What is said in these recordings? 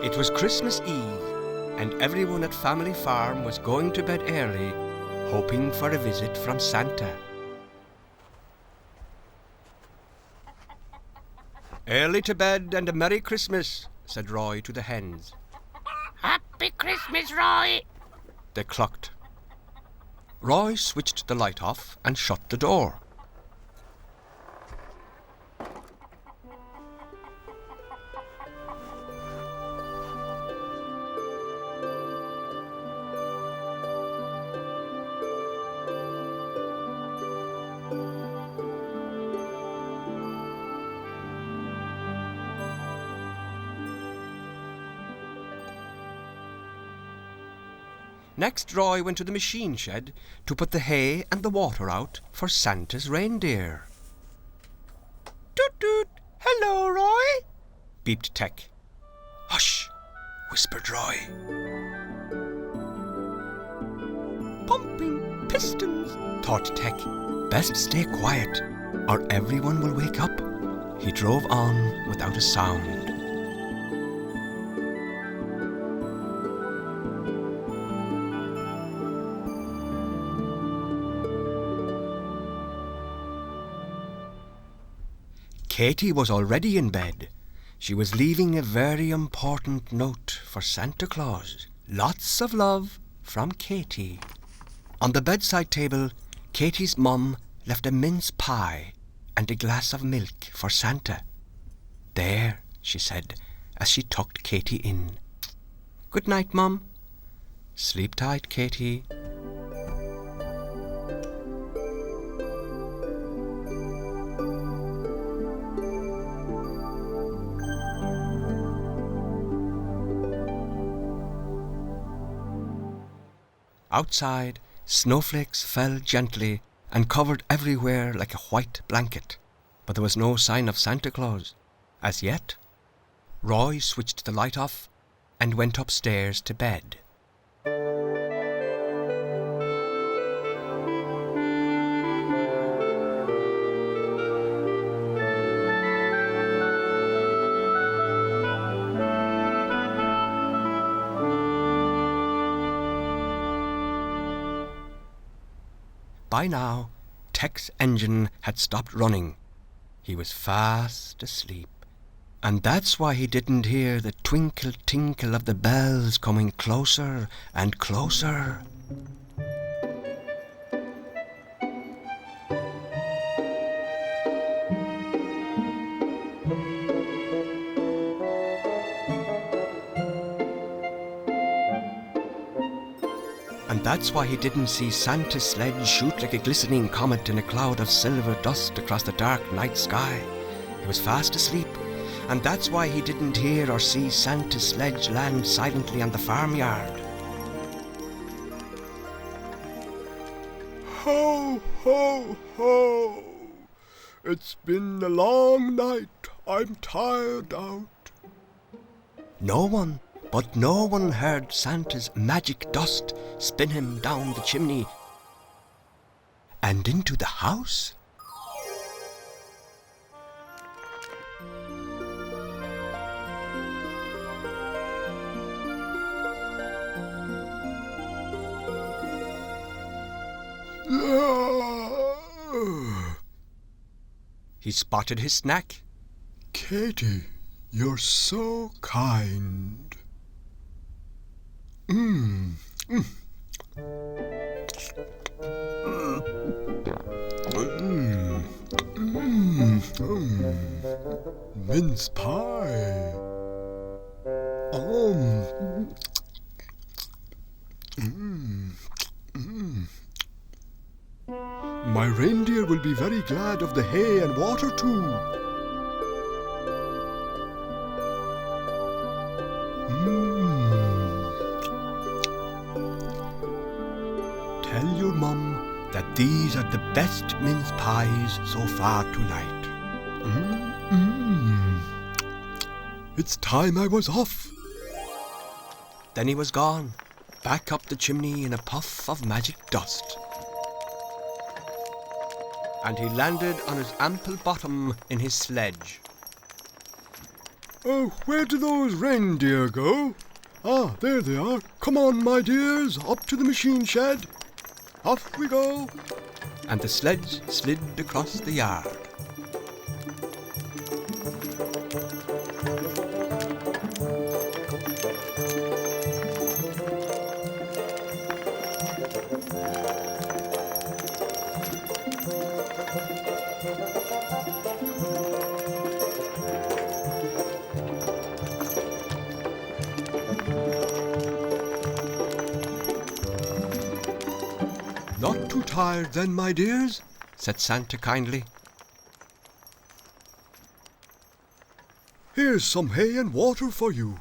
It was Christmas Eve, and everyone at Family Farm was going to bed early, hoping for a visit from Santa. "Early to bed and a Merry Christmas," said Roy to the hens. Happy Christmas, Roy! They clucked. Roy switched the light off and shut the door. Next, Roy went to the machine shed to put the hay and the water out for Santa's reindeer. "Toot toot! Hello, Roy!" beeped Tec. "Hush!" whispered Roy. "Pumping pistons," thought Tec. "Best stay quiet, or everyone will wake up." He drove on without a sound. Katy was already in bed. She was leaving a very important note for Santa Claus. Lots of love from Katy. On the bedside table, Katy's mum left a mince pie and a glass of milk for Santa. "There," she said, as she tucked Katy in. "Good night, Mum." "Sleep tight, Katy." Outside, snowflakes fell gently and covered everywhere like a white blanket, but there was no sign of Santa Claus, as yet. Roy switched the light off and went upstairs to bed. By now, Tec's engine had stopped running. He was fast asleep, and that's why he didn't hear the twinkle-tinkle of the bells coming closer and closer. And that's why he didn't see Santa's sledge shoot like a glistening comet in a cloud of silver dust across the dark night sky. He was fast asleep, and that's why he didn't hear or see Santa's sledge land silently on the farmyard. Ho, ho, ho! It's been a long night. I'm tired out. No one heard Santa's magic dust spin him down the chimney and into the house. He spotted his snack. Katy, you're so kind. Mince pie. My reindeer will be very glad of the hay and water too. Tell your mum that these are the best mince pies so far tonight. It's time I was off. Then he was gone, back up the chimney in a puff of magic dust. And he landed on his ample bottom in his sledge. Oh, where do those reindeer go? Ah, there they are. Come on, my dears, up to the machine shed. Off we go. And the sledge slid across the yard. Not too tired then, my dears, said Santa kindly. Here's some hay and water for you.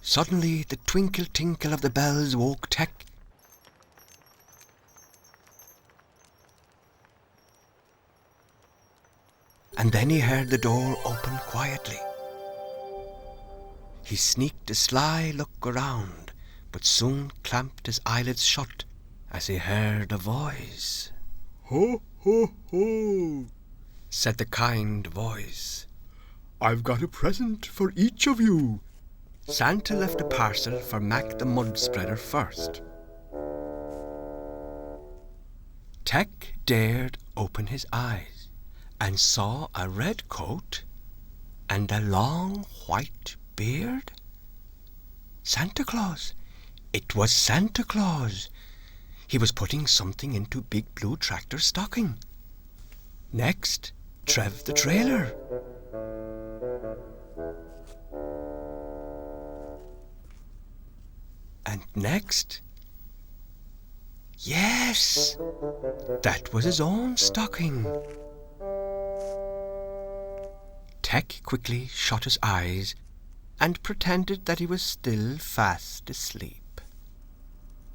Suddenly the twinkle-tinkle of the bells woke Tec. And then he heard the door open quietly. He sneaked a sly look around, but soon clamped his eyelids shut as he heard a voice. Ho, ho, ho, said the kind voice. I've got a present for each of you. Santa left a parcel for Mac the mud spreader first. Tec dared open his eyes and saw a red coat and a long white beard. Santa Claus! It was Santa Claus! He was putting something into Big Blue Tractor's stocking. Next, Trev the trailer. And next, yes, that was his own stocking. Tec quickly shut his eyes and pretended that he was still fast asleep.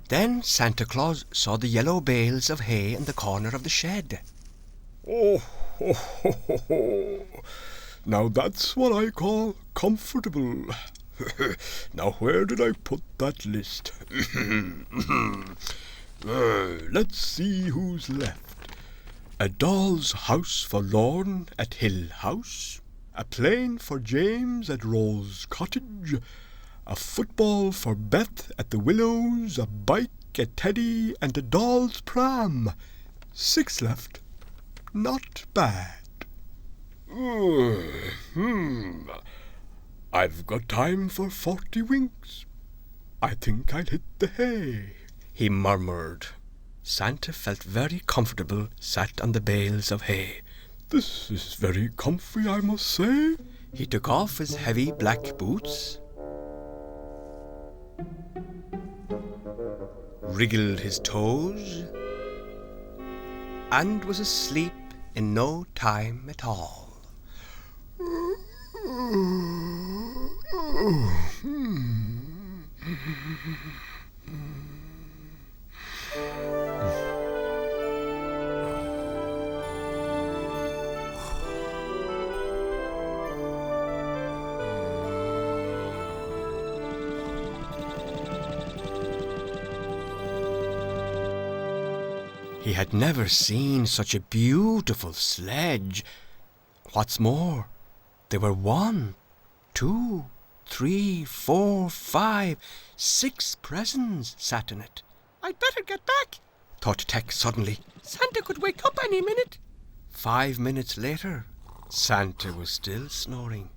Then Santa Claus saw the yellow bales of hay in the corner of the shed. Oh, ho, ho, ho, ho. Now that's what I call comfortable. Now where did I put that list? Let's see who's left. A doll's house for Lorne at Hill House, a plane for James at Rose Cottage, a football for Beth at the Willows, a bike at Teddy, and a doll's pram. 6 left. Not bad. I've got time for 40 winks. I think I'll hit the hay, he murmured. Santa felt very comfortable, sat on the bales of hay. This is very comfy, I must say. He took off his heavy black boots, wriggled his toes, and was asleep in no time at all. He had never seen such a beautiful sledge. What's more, there were 1, 2, 3, 4, 5, 6 presents sat in it. I'd better get back, thought Tec suddenly. Santa could wake up any minute. 5 minutes later, Santa was still snoring.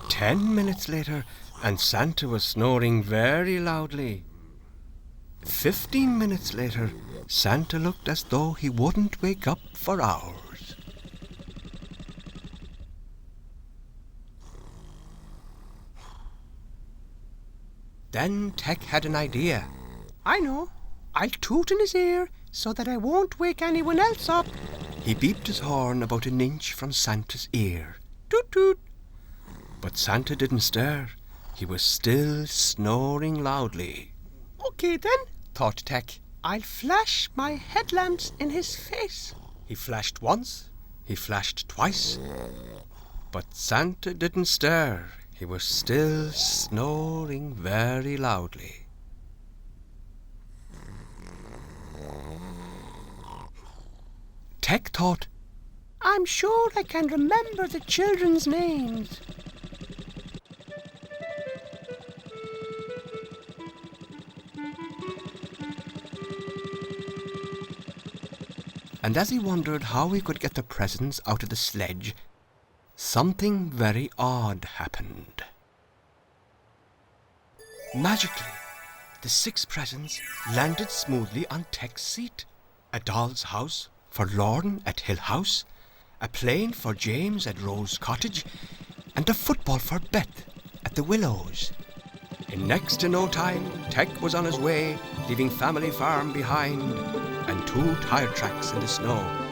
10 minutes later, and Santa was snoring very loudly. 15 minutes later, Santa looked as though he wouldn't wake up for hours. Then Tec had an idea. I know. I'll toot in his ear so that I won't wake anyone else up. He beeped his horn about an inch from Santa's ear. Toot toot. But Santa didn't stir. He was still snoring loudly. Okay then, thought Tec. I'll flash my headlamps in his face. He flashed once, he flashed twice, but Santa didn't stir. He was still snoring very loudly. Tec thought, I'm sure I can remember the children's names. and as he wondered how he could get the presents out of the sledge, something very odd happened. Magically, the 6 presents landed smoothly on Tec's seat. A doll's house for Lauren at Hill House, a plane for James at Rose Cottage, and a football for Beth at the Willows. In next to no time, Tec was on his way, leaving family farm behind and 2 tire tracks in the snow.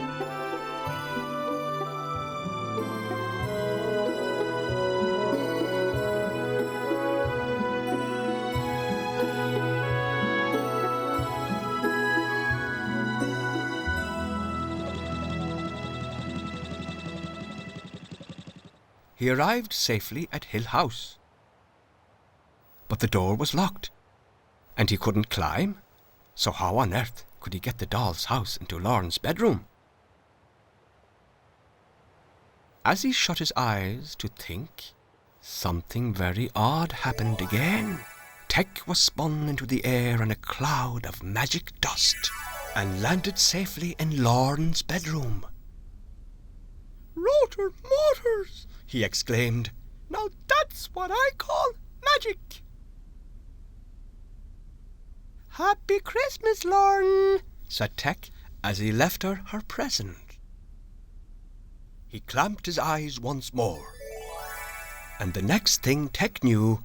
He arrived safely at Hill House. But the door was locked, and he couldn't climb, so how on earth could he get the doll's house into Lauren's bedroom? As he shut his eyes to think, something very odd happened again. Tec was spun into the air in a cloud of magic dust and landed safely in Lauren's bedroom. Rotor motors! He exclaimed. Now that's what I call magic. Happy Christmas, Lauren, said Tec as he left her present. He clamped his eyes once more, and the next thing Tec knew,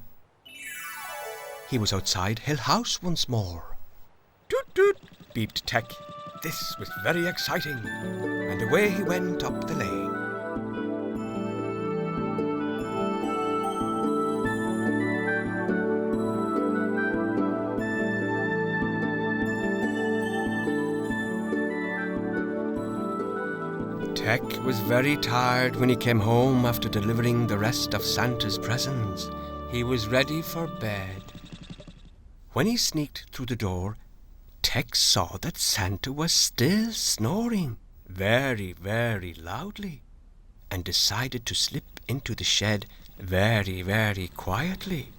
he was outside Hill House once more. Toot toot, beeped Tec. This was very exciting, and away he went up the lane. Tec was very tired when he came home after delivering the rest of Santa's presents. He was ready for bed. When he sneaked through the door, Tec saw that Santa was still snoring very, very loudly, and decided to slip into the shed very, very quietly.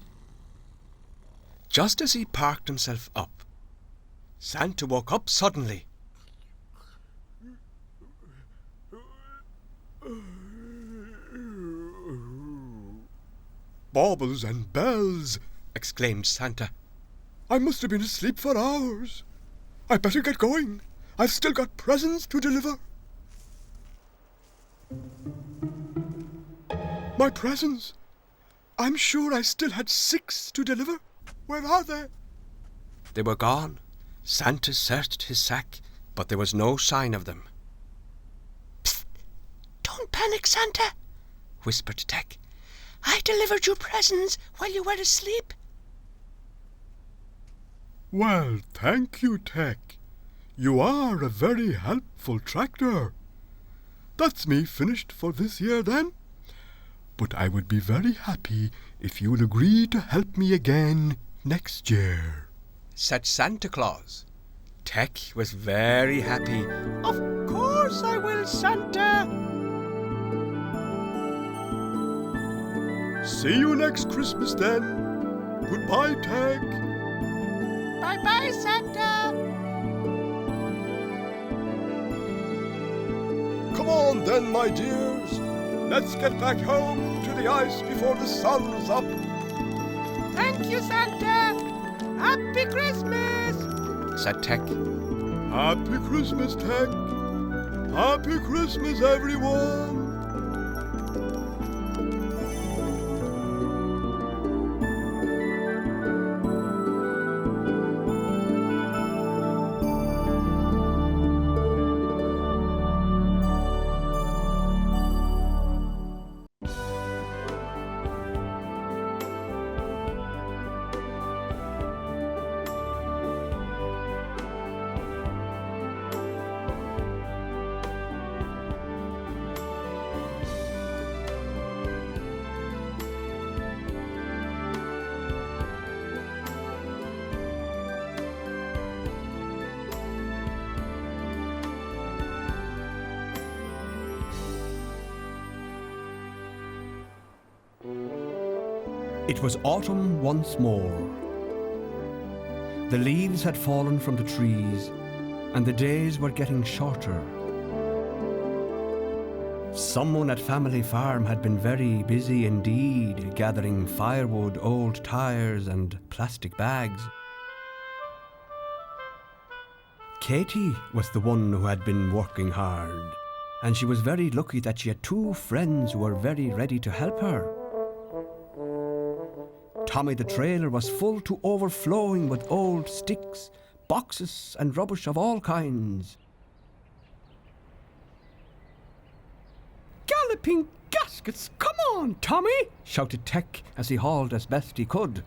Just as he parked himself up, Santa woke up suddenly. Baubles and bells! Exclaimed Santa. I must have been asleep for hours. I better get going. I've still got presents to deliver. My presents! I'm sure I still had 6 to deliver. Where are they? They were gone. Santa searched his sack, but there was no sign of them. Psst! Don't panic, Santa, whispered Tec. I delivered your presents while you were asleep. Well, thank you, Tec. You are a very helpful tractor. That's me finished for this year then. But I would be very happy if you'll agree to help me again next year, said Santa Claus. Tec was very happy. Of course I will, Santa. See you next Christmas then. Goodbye, Tec. Bye-bye, Santa. Come on then, my dears. Let's get back home to the ice before the sun's up. Thank you, Santa. Happy Christmas, said Tec. Happy Christmas, Tec. Happy Christmas, everyone. It was autumn once more. The leaves had fallen from the trees, and the days were getting shorter. Someone at Family Farm had been very busy indeed, gathering firewood, old tires, and plastic bags. Katie was the one who had been working hard, and she was very lucky that she had two friends who were very ready to help her. Tommy the trailer was full to overflowing with old sticks, boxes, and rubbish of all kinds. Galloping gaskets! Come on, Tommy! Shouted Tec as he hauled as best he could.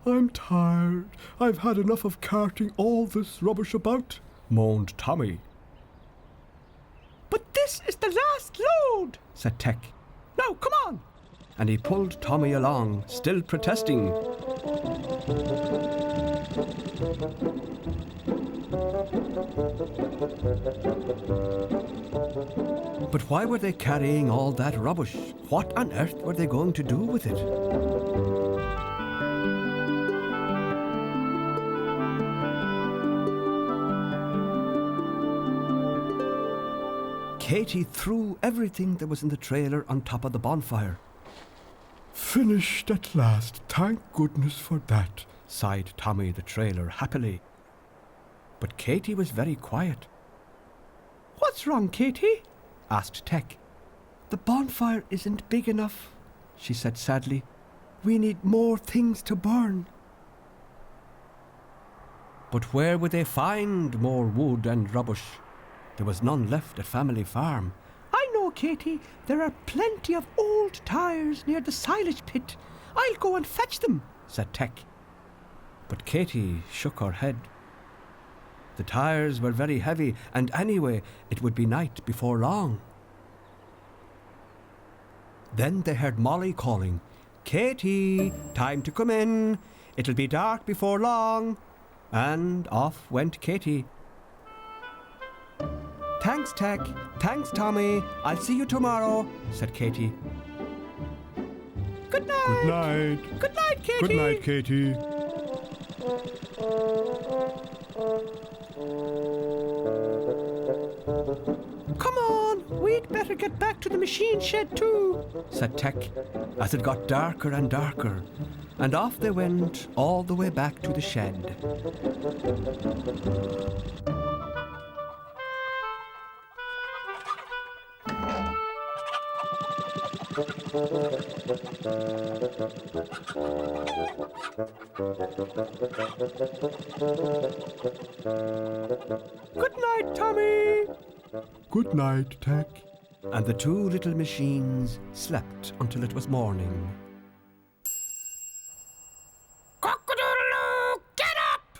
I'm tired. I've had enough of carting all this rubbish about, moaned Tommy. But this is the last load, said Tec. Now, come on! And he pulled Tommy along, still protesting. But why were they carrying all that rubbish? What on earth were they going to do with it? Katie threw everything that was in the trailer on top of the bonfire. Finished at last, thank goodness for that, sighed Tommy the trailer happily. But Katie was very quiet. What's wrong, Katie? Asked Tec. The bonfire isn't big enough, she said sadly. We need more things to burn. But where would they find more wood and rubbish? There was none left at Family Farm. I know, Katie. There are plenty of old tires near the silage pit. I'll go and fetch them, said Tec. But Katie shook her head. The tires were very heavy, and anyway, it would be night before long. Then they heard Molly calling, Katie, time to come in. It'll be dark before long. And off went Katie. Thanks, Tec. Thanks, Tommy. I'll see you tomorrow, said Katie. Good night. Good night. Good night, Katie. Good night, Katie. Come on, we'd better get back to the machine shed too, said Tec, as it got darker and darker, and off they went all the way back to the shed. Good night, Tommy. Good night, Tec. And the two little machines slept until it was morning. Cock-a-doodle-doo, get up!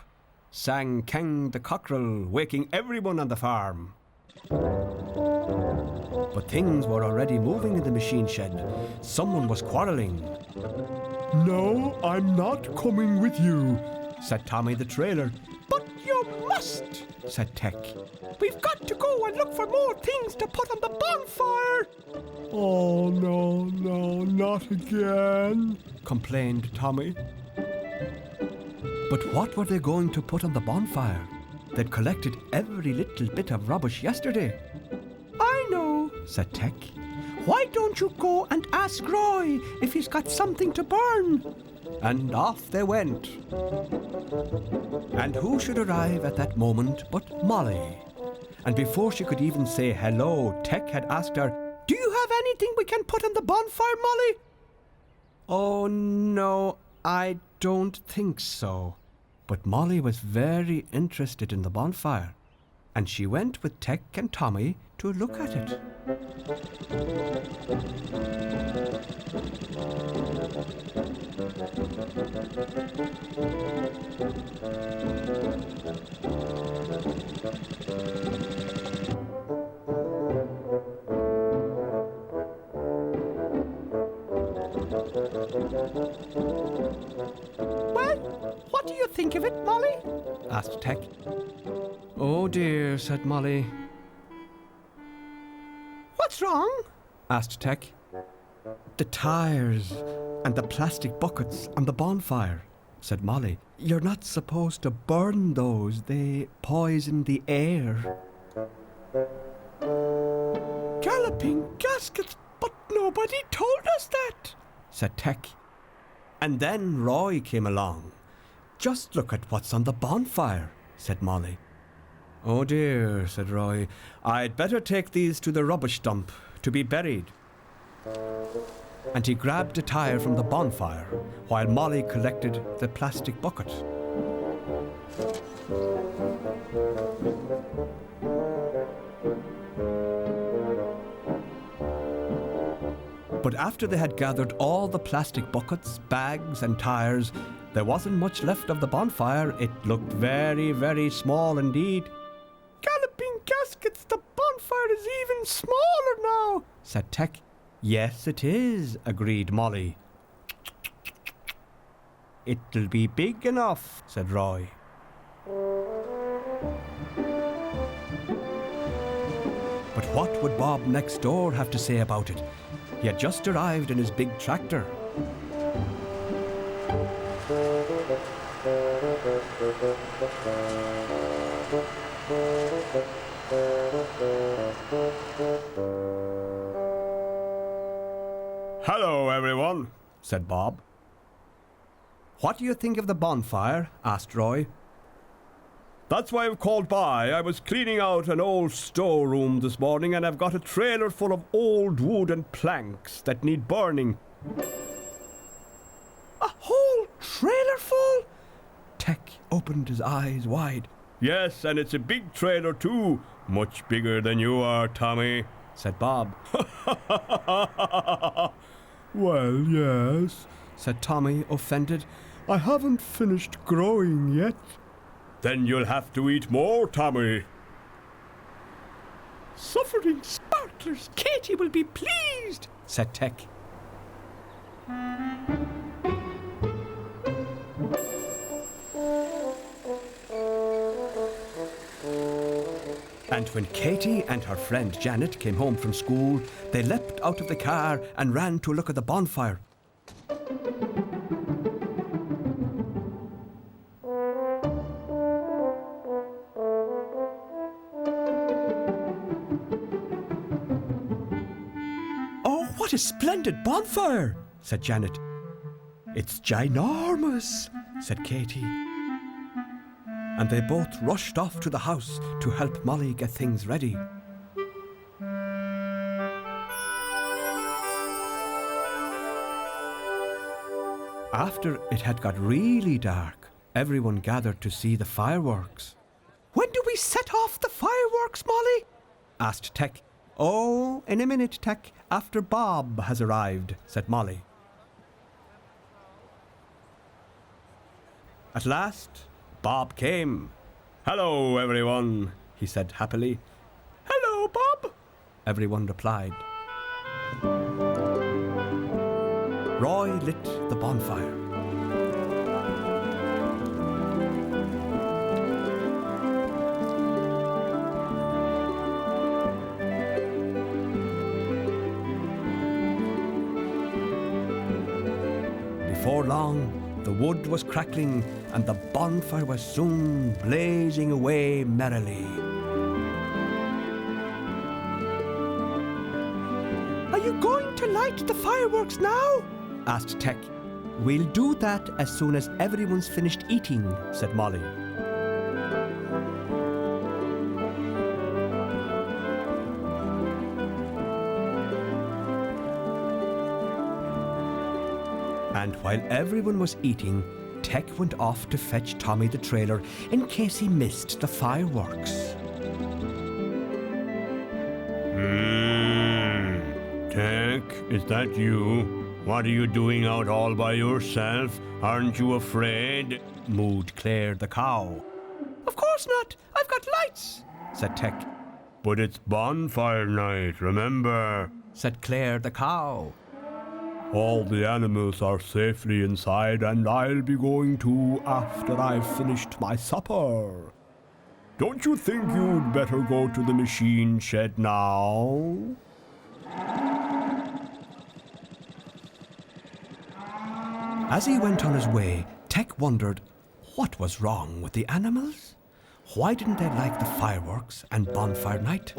Sang Kang the cockerel, waking everyone on the farm. But things were already moving in the machine shed. Someone was quarrelling. No, I'm not coming with you, said Tommy the trailer. But you must, said Tec. We've got to go and look for more things to put on the bonfire. Oh, no, not again, complained Tommy. But what were they going to put on the bonfire? They'd collected every little bit of rubbish yesterday. I know, said Tec. Why don't you go and ask Roy if he's got something to burn? And off they went. And who should arrive at that moment but Molly? And before she could even say hello, Tec had asked her, Do you have anything we can put on the bonfire, Molly? Oh, no, I don't think so. But Molly was very interested in the bonfire, and she went with Tec and Tommy to look at it. Well, what do you think of it, Molly? Asked Tec. Oh dear, said Molly. What's wrong? Asked Tec. "The tires and the plastic buckets on the bonfire," said Molly. "You're not supposed to burn those. They poison the air." "Galloping gaskets, but nobody told us that," said Tec. And then Roy came along. "Just look at what's on the bonfire," said Molly. "Oh dear," said Roy. "I'd better take these to the rubbish dump to be buried." And he grabbed a tire from the bonfire while Molly collected the plastic bucket. But after they had gathered all the plastic buckets, bags and tires, there wasn't much left of the bonfire. It looked very, very small indeed. "Galloping gaskets, the bonfire is even smaller now," said Tec. "Yes, it is," agreed Molly. "It'll be big enough," said Roy. But what would Bob next door have to say about it? He had just arrived in his big tractor. Hello, everyone, said Bob. "What do you think of the bonfire?" asked Roy. That's why I've called by. I was cleaning out an old storeroom this morning and I've got a trailer full of old wood and planks that need burning. "A whole trailer full?" Tec opened his eyes wide. Yes, and it's a big trailer too. Much bigger than you are, Tommy, said Bob. Well, yes, said Tommy, offended. "I haven't finished growing yet." Then you'll have to eat more, Tommy. "Suffering sparklers, Katie will be pleased," said Tec. And when Katie and her friend Janet came home from school, they leapt out of the car and ran to look at the bonfire. "Oh, what a splendid bonfire," said Janet. "It's ginormous," said Katie. And they both rushed off to the house to help Molly get things ready. After it had got really dark, everyone gathered to see the fireworks. "When do we set off the fireworks, Molly?" asked Tec. "Oh, in a minute, Tec, after Bob has arrived," said Molly. At last, Bob came. Hello, everyone, he said happily. "Hello, Bob," everyone replied. Roy lit the bonfire. Before long, the wood was crackling and the bonfire was soon blazing away merrily. "Are you going to light the fireworks now?" asked Tec. "We'll do that as soon as everyone's finished eating," said Molly. And while everyone was eating, Tec went off to fetch Tommy the trailer in case he missed the fireworks. Tec, is that you? What are you doing out all by yourself? Aren't you afraid? Mooed Claire the cow. "Of course not. I've got lights," said Tec. "But it's bonfire night, remember," said Claire the cow. "All the animals are safely inside and I'll be going to after I've finished my supper. Don't you think you'd better go to the machine shed now?" As he went on his way, Tec wondered what was wrong with the animals. Why didn't they like the fireworks and bonfire night?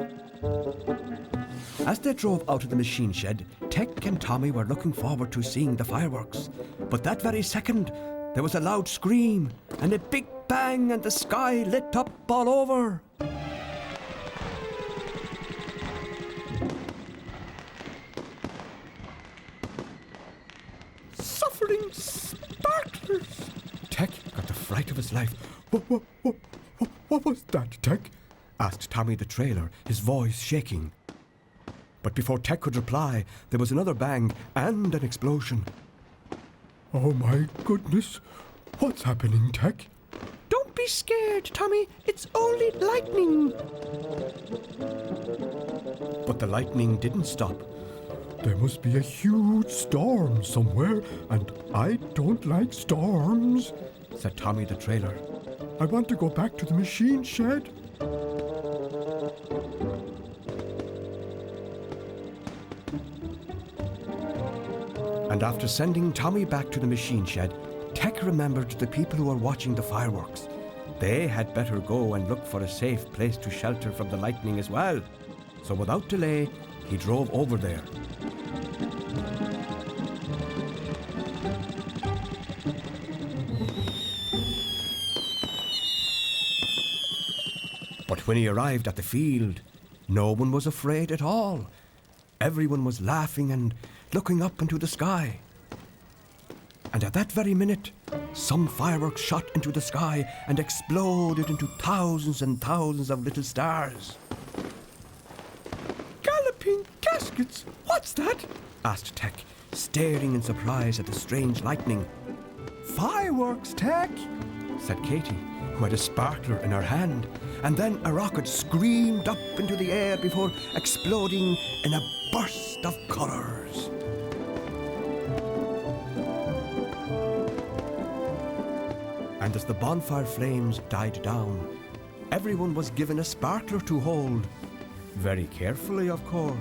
As they drove out of the machine shed, Tec and Tommy were looking forward to seeing the fireworks. But that very second, there was a loud scream and a big bang, and the sky lit up all over. Suffering sparklers! Tec got the fright of his life. What was that, Tec? Asked Tommy the trailer, his voice shaking. But before Tec could reply, there was another bang and an explosion. Oh my goodness. What's happening, Tec? Don't be scared, Tommy. It's only lightning. But the lightning didn't stop. There must be a huge storm somewhere, and I don't like storms, said Tommy the trailer. I want to go back to the machine shed. And after sending Tommy back to the machine shed, Tec remembered the people who were watching the fireworks. They had better go and look for a safe place to shelter from the lightning as well. So without delay, he drove over there. But when he arrived at the field, no one was afraid at all. Everyone was laughing and looking up into the sky. And at that very minute, some fireworks shot into the sky and exploded into thousands and thousands of little stars. Galloping caskets! What's that? Asked Tec, staring in surprise at the strange lightning. Fireworks, Tec! Said Katie, who had a sparkler in her hand, and then a rocket screamed up into the air before exploding in a burst of colours. And as the bonfire flames died down, everyone was given a sparkler to hold. Very carefully, of course.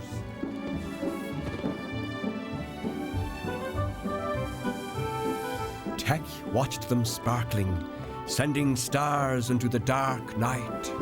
Tec watched them sparkling, sending stars into the dark night.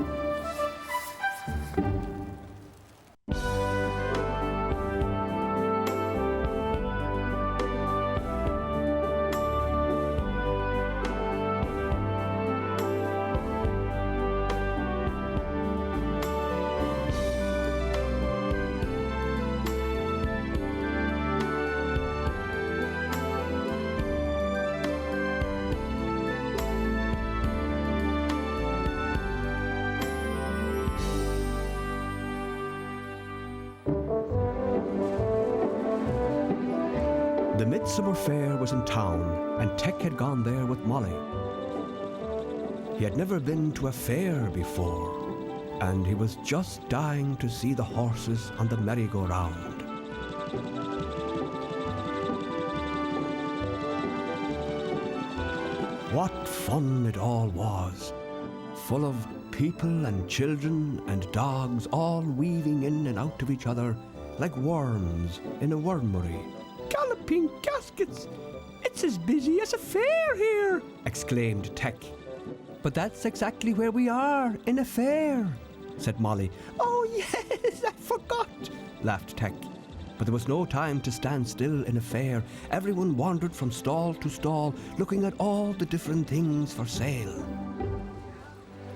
The midsummer fair was in town, and Tec had gone there with Molly. He had never been to a fair before, and he was just dying to see the horses on the merry-go-round. What fun it all was, full of people and children and dogs all weaving in and out of each other like worms in a wormery. Galloping caskets! It's as busy as a fair here! Exclaimed Tec. But that's exactly where we are, in a fair, said Molly. Oh yes, I forgot, laughed Tec. But there was no time to stand still in a fair. Everyone wandered from stall to stall, looking at all the different things for sale.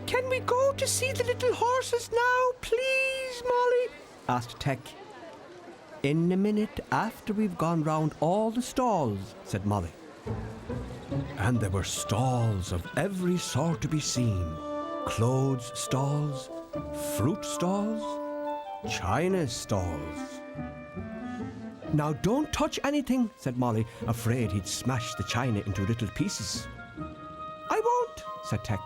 Can we go to see the little horses now, please, Molly? Asked Tec. In a minute, after we've gone round all the stalls, said Molly. And there were stalls of every sort to be seen. Clothes stalls, fruit stalls, china stalls. Now don't touch anything, said Molly, afraid he'd smash the china into little pieces. I won't, said Tec.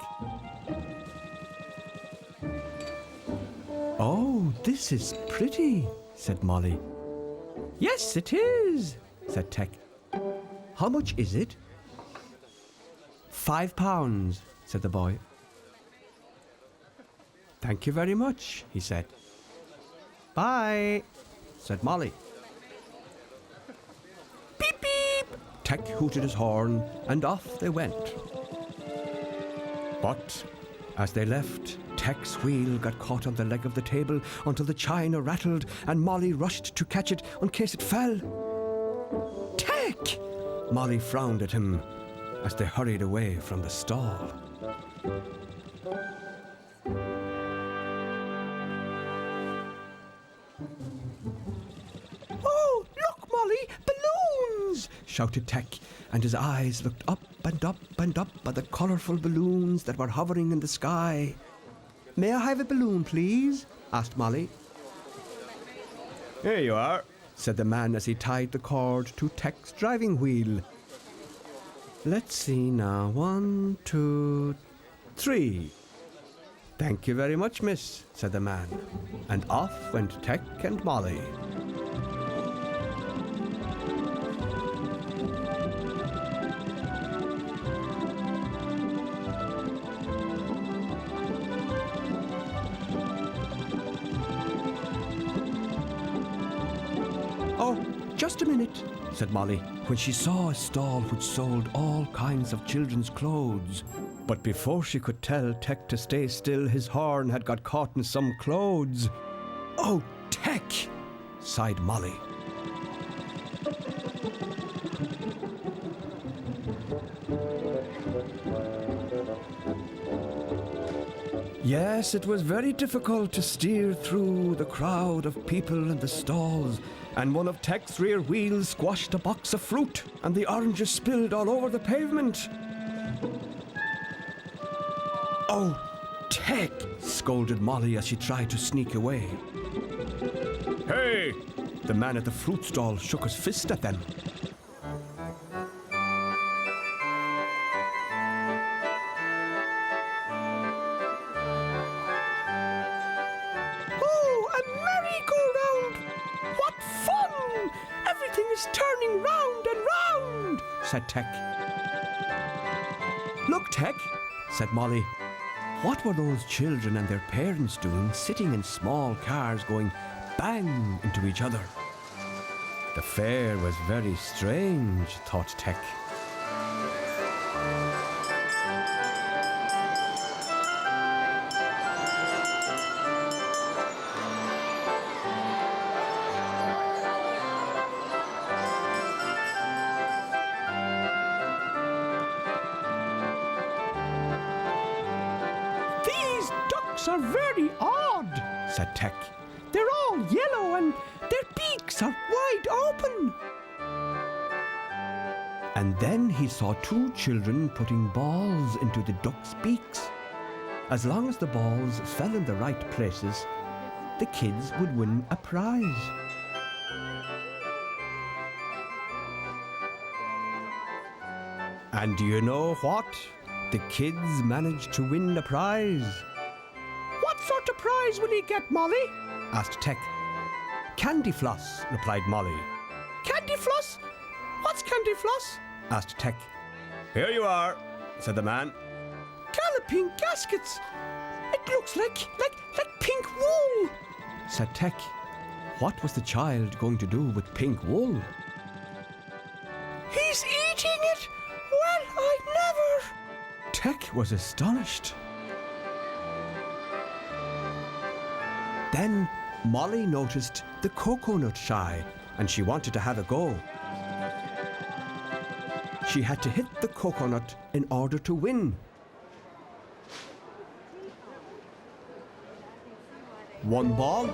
Oh, this is pretty, said Molly. Yes, it is, said Tec. How much is it? £5, said the boy. Thank you very much, he said. Bye, said Molly. Beep, beep, Tec hooted his horn, and off they went. But as they left, Tec's wheel got caught on the leg of the table until the china rattled, and Molly rushed to catch it in case it fell. "Tec!" Molly frowned at him as they hurried away from the stall. "Oh, look, Molly, balloons!" shouted Tec, and his eyes looked up and up and up at the colourful balloons that were hovering in the sky. "May I have a balloon, please?" asked Molly. "Here you are," said the man as he tied the cord to Tec's driving wheel. "Let's see now. 1, 2, 3. "Thank you very much, miss," said the man, and off went Tec and Molly. "Oh, just a minute," said Molly, when she saw a stall which sold all kinds of children's clothes. But before she could tell Tec to stay still, his horn had got caught in some clothes. "Oh, Tec!" sighed Molly. Yes, it was very difficult to steer through the crowd of people in the stalls, and one of Tec's rear wheels squashed a box of fruit, and the oranges spilled all over the pavement. "Oh, Tec!" scolded Molly as she tried to sneak away. "Hey!" The man at the fruit stall shook his fist at them. "Turning round and round," said Tec. "Look, Tec," said Molly. What were those children and their parents doing, sitting in small cars going bang into each other? The fair was very strange, thought Tec. Are very odd, said Tec. They're all yellow and their beaks are wide open. And then he saw 2 children putting balls into the ducks' beaks. As long as the balls fell in the right places, the kids would win a prize. And do you know what? The kids managed to win a prize. "What sort of prize will he get, Molly?" asked Tec. "Candy floss," replied Molly. "Candy floss? What's candy floss?" asked Tec. "Here you are," said the man. "Galloping gaskets! It looks like pink wool," said Tec. What was the child going to do with pink wool? "He's eating it? Well, I never..." Tec was astonished. Then Molly noticed the coconut shy, and she wanted to have a go. She had to hit the coconut in order to win. 1 ball,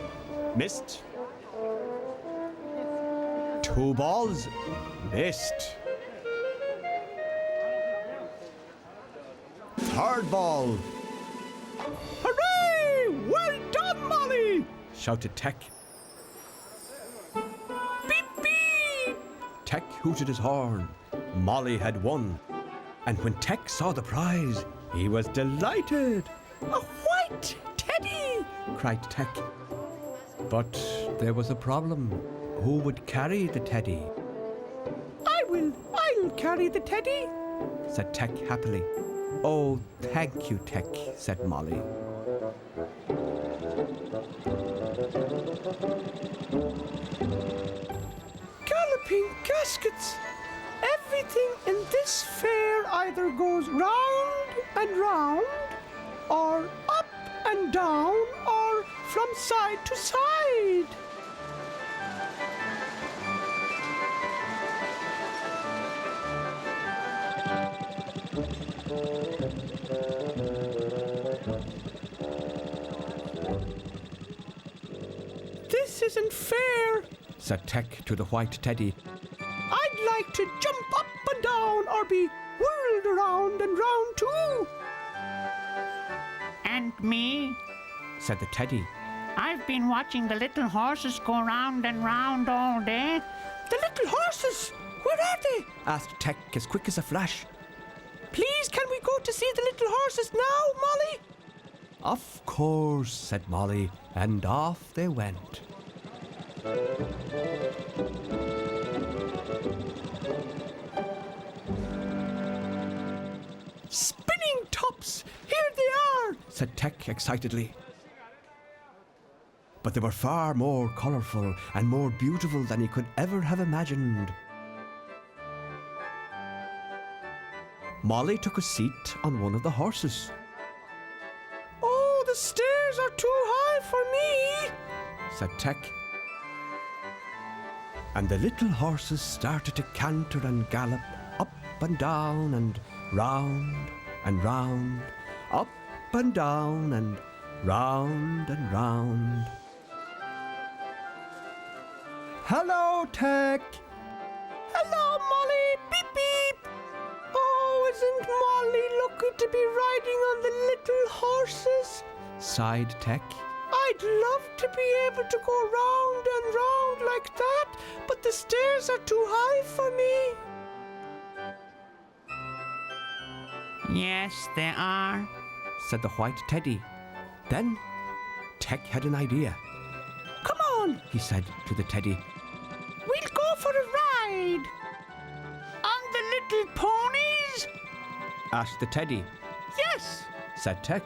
missed. 2 balls, missed. 3rd ball. "Hooray! Well done, Molly!" shouted Tec. "Beep, beep!" Tec hooted his horn. Molly had won. And when Tec saw the prize, he was delighted. "A white teddy!" cried Tec. But there was a problem. Who would carry the teddy? I'll carry the teddy," said Tec happily. "Oh, thank you, Tec," said Molly. Galloping gaskets! Everything in this fair either goes round and round, or up and down, or from side to side. This isn't fair, said Tec to the white teddy. I'd like to jump up and down or be whirled around and round too. And me, said the teddy. I've been watching the little horses go round and round all day. The little horses, where are they? Asked Tec as quick as a flash. Please, can we go to see the little horses now, Molly? Of course, said Molly, and off they went. Spinning tops! Here they are, said Tec excitedly. But they were far more colourful and more beautiful than he could ever have imagined. Molly took a seat on one of the horses. Oh, the stairs are too high for me, said Tec. And the little horses started to canter and gallop up and down and round and round, up and down and round and round. Hello, Tec. Hello, Molly. Beep, beep. Oh, isn't Molly lucky to be riding on the little horses? Sighed Tec. I'd love to be able to go round and round like that, but the stairs are too high for me. Yes, they are, said the white teddy. Then Tec had an idea. Come on, he said to the teddy. We'll go for a ride. On the little ponies? Asked the teddy. Yes, said Tec.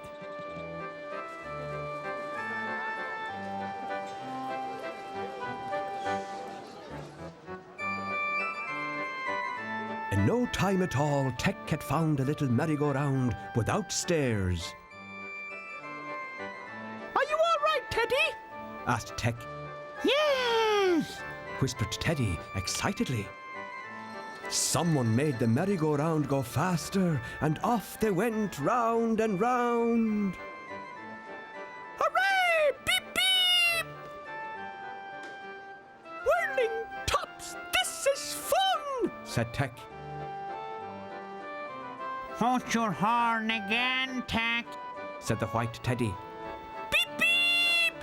In no time at all, Tec had found a little merry-go-round without stairs. Are you all right, Teddy? Asked Tec. Yes! Whispered Teddy excitedly. Someone made the merry-go-round go faster, and off they went round and round. Hooray! Beep, beep! Whirling tops, this is fun, said Tec. Hold your horn again, Tec, said the white teddy. Beep, beep!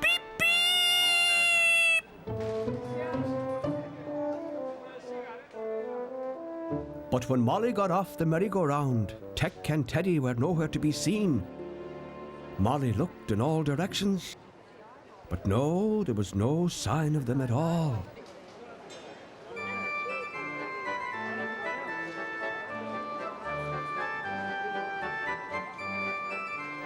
Beep, beep! But when Molly got off the merry-go-round, Tec and Teddy were nowhere to be seen. Molly looked in all directions, but no, there was no sign of them at all.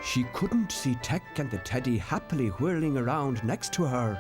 She couldn't see Tec and the teddy happily whirling around next to her.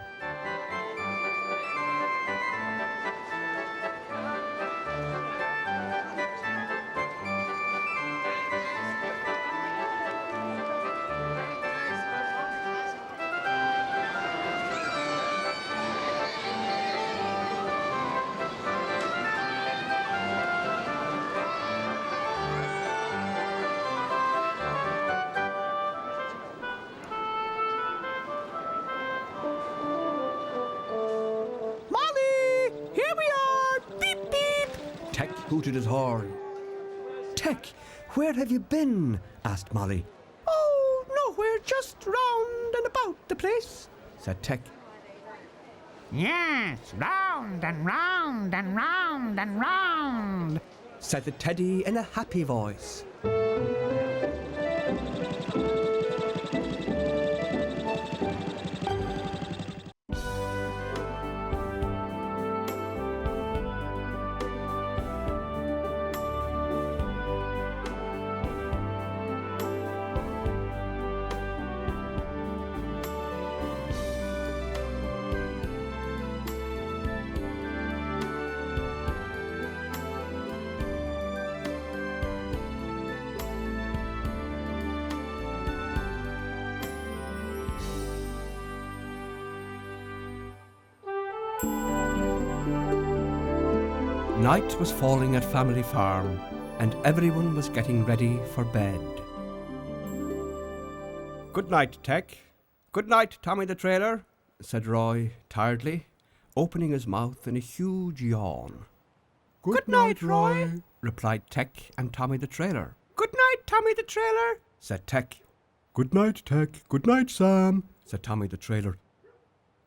Tec hooted his horn. Tec, where have you been? Asked Molly. Oh, nowhere, just round and about the place, said Tec. Yes, round and round and round and round, said the teddy in a happy voice. Night was falling at Family Farm, and everyone was getting ready for bed. Good night, Tec. Good night, Tommy the Trailer, said Roy tiredly, opening his mouth in a huge yawn. Good night, Roy, replied Tec and Tommy the Trailer. Good night, Tommy the Trailer, said Tec. Good night, Tec. Good night, Sam, said Tommy the Trailer.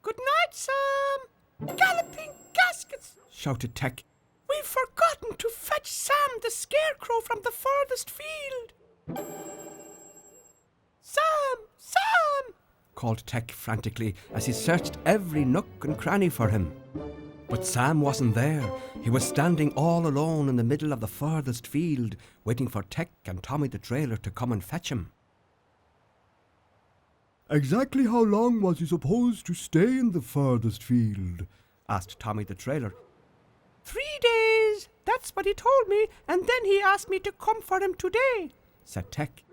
Good night, Sam. Galloping gaskets, shouted Tec. We've forgotten to fetch Sam the Scarecrow from the furthest field. Sam! Sam! called Tec frantically as he searched every nook and cranny for him. But Sam wasn't there. He was standing all alone in the middle of the furthest field, waiting for Tec and Tommy the Trailer to come and fetch him. Exactly how long was he supposed to stay in the furthest field? asked Tommy the Trailer. 3 days, that's what he told me, and then he asked me to come for him today, said Tec.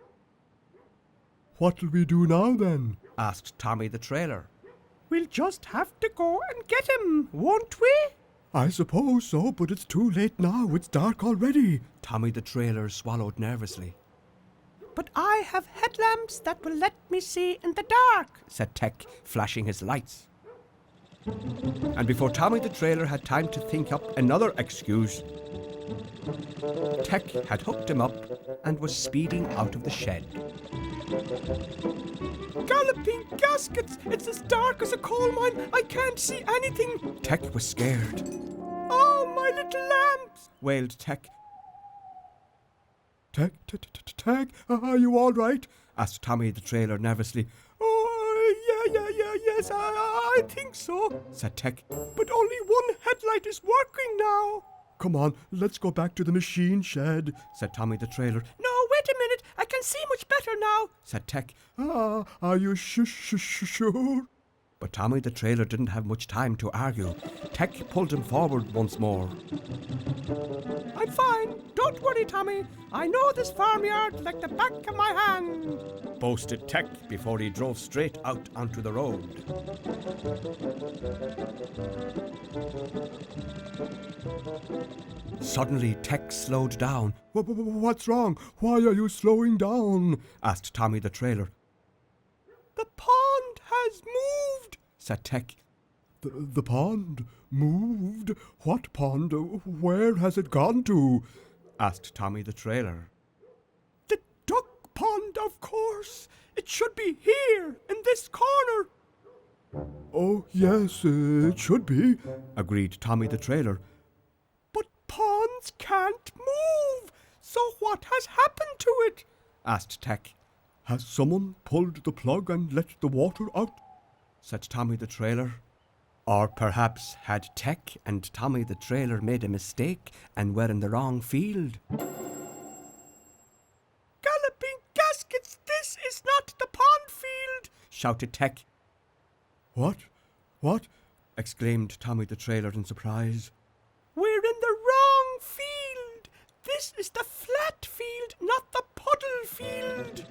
What'll we do now then? asked Tommy the Trailer. We'll just have to go and get him, won't we? I suppose so, but it's too late now. It's dark already. Tommy the Trailer swallowed nervously. But I have headlamps that will let me see in the dark, said Tec, flashing his lights. And before Tommy the Trailer had time to think up another excuse, Tec had hooked him up and was speeding out of the shed. Galloping gaskets! It's as dark as a coal mine. I can't see anything. Tec was scared. Oh, my little lamps! wailed Tec. Tec, are you all right? asked Tommy the Trailer nervously. Yes, I think so, said Tec. But only one headlight is working now. Come on, let's go back to the machine shed, said Tommy the Trailer. No, wait a minute. I can see much better now, said Tec. Are you sure? But Tommy the Trailer didn't have much time to argue. Tec pulled him forward once more. I'm fine. Don't worry, Tommy. I know this farmyard like the back of my hand, boasted Tec before he drove straight out onto the road. Suddenly, Tec slowed down. What's wrong? Why are you slowing down? asked Tommy the Trailer. The pond has moved, said Tec. The pond moved? What pond? Where has it gone to? asked Tommy the Trailer. The duck pond, of course. It should be here, in this corner. Oh, yes, it should be, agreed Tommy the Trailer. But ponds can't move, so what has happened to it? asked Tec. Has someone pulled the plug and let the water out? said Tommy the Trailer. Or perhaps had Tec and Tommy the Trailer made a mistake and were in the wrong field? Galloping gaskets, this is not the pond field, shouted Tec. What? exclaimed Tommy the Trailer in surprise. We're in the wrong field. This is the flat field, not the puddle field.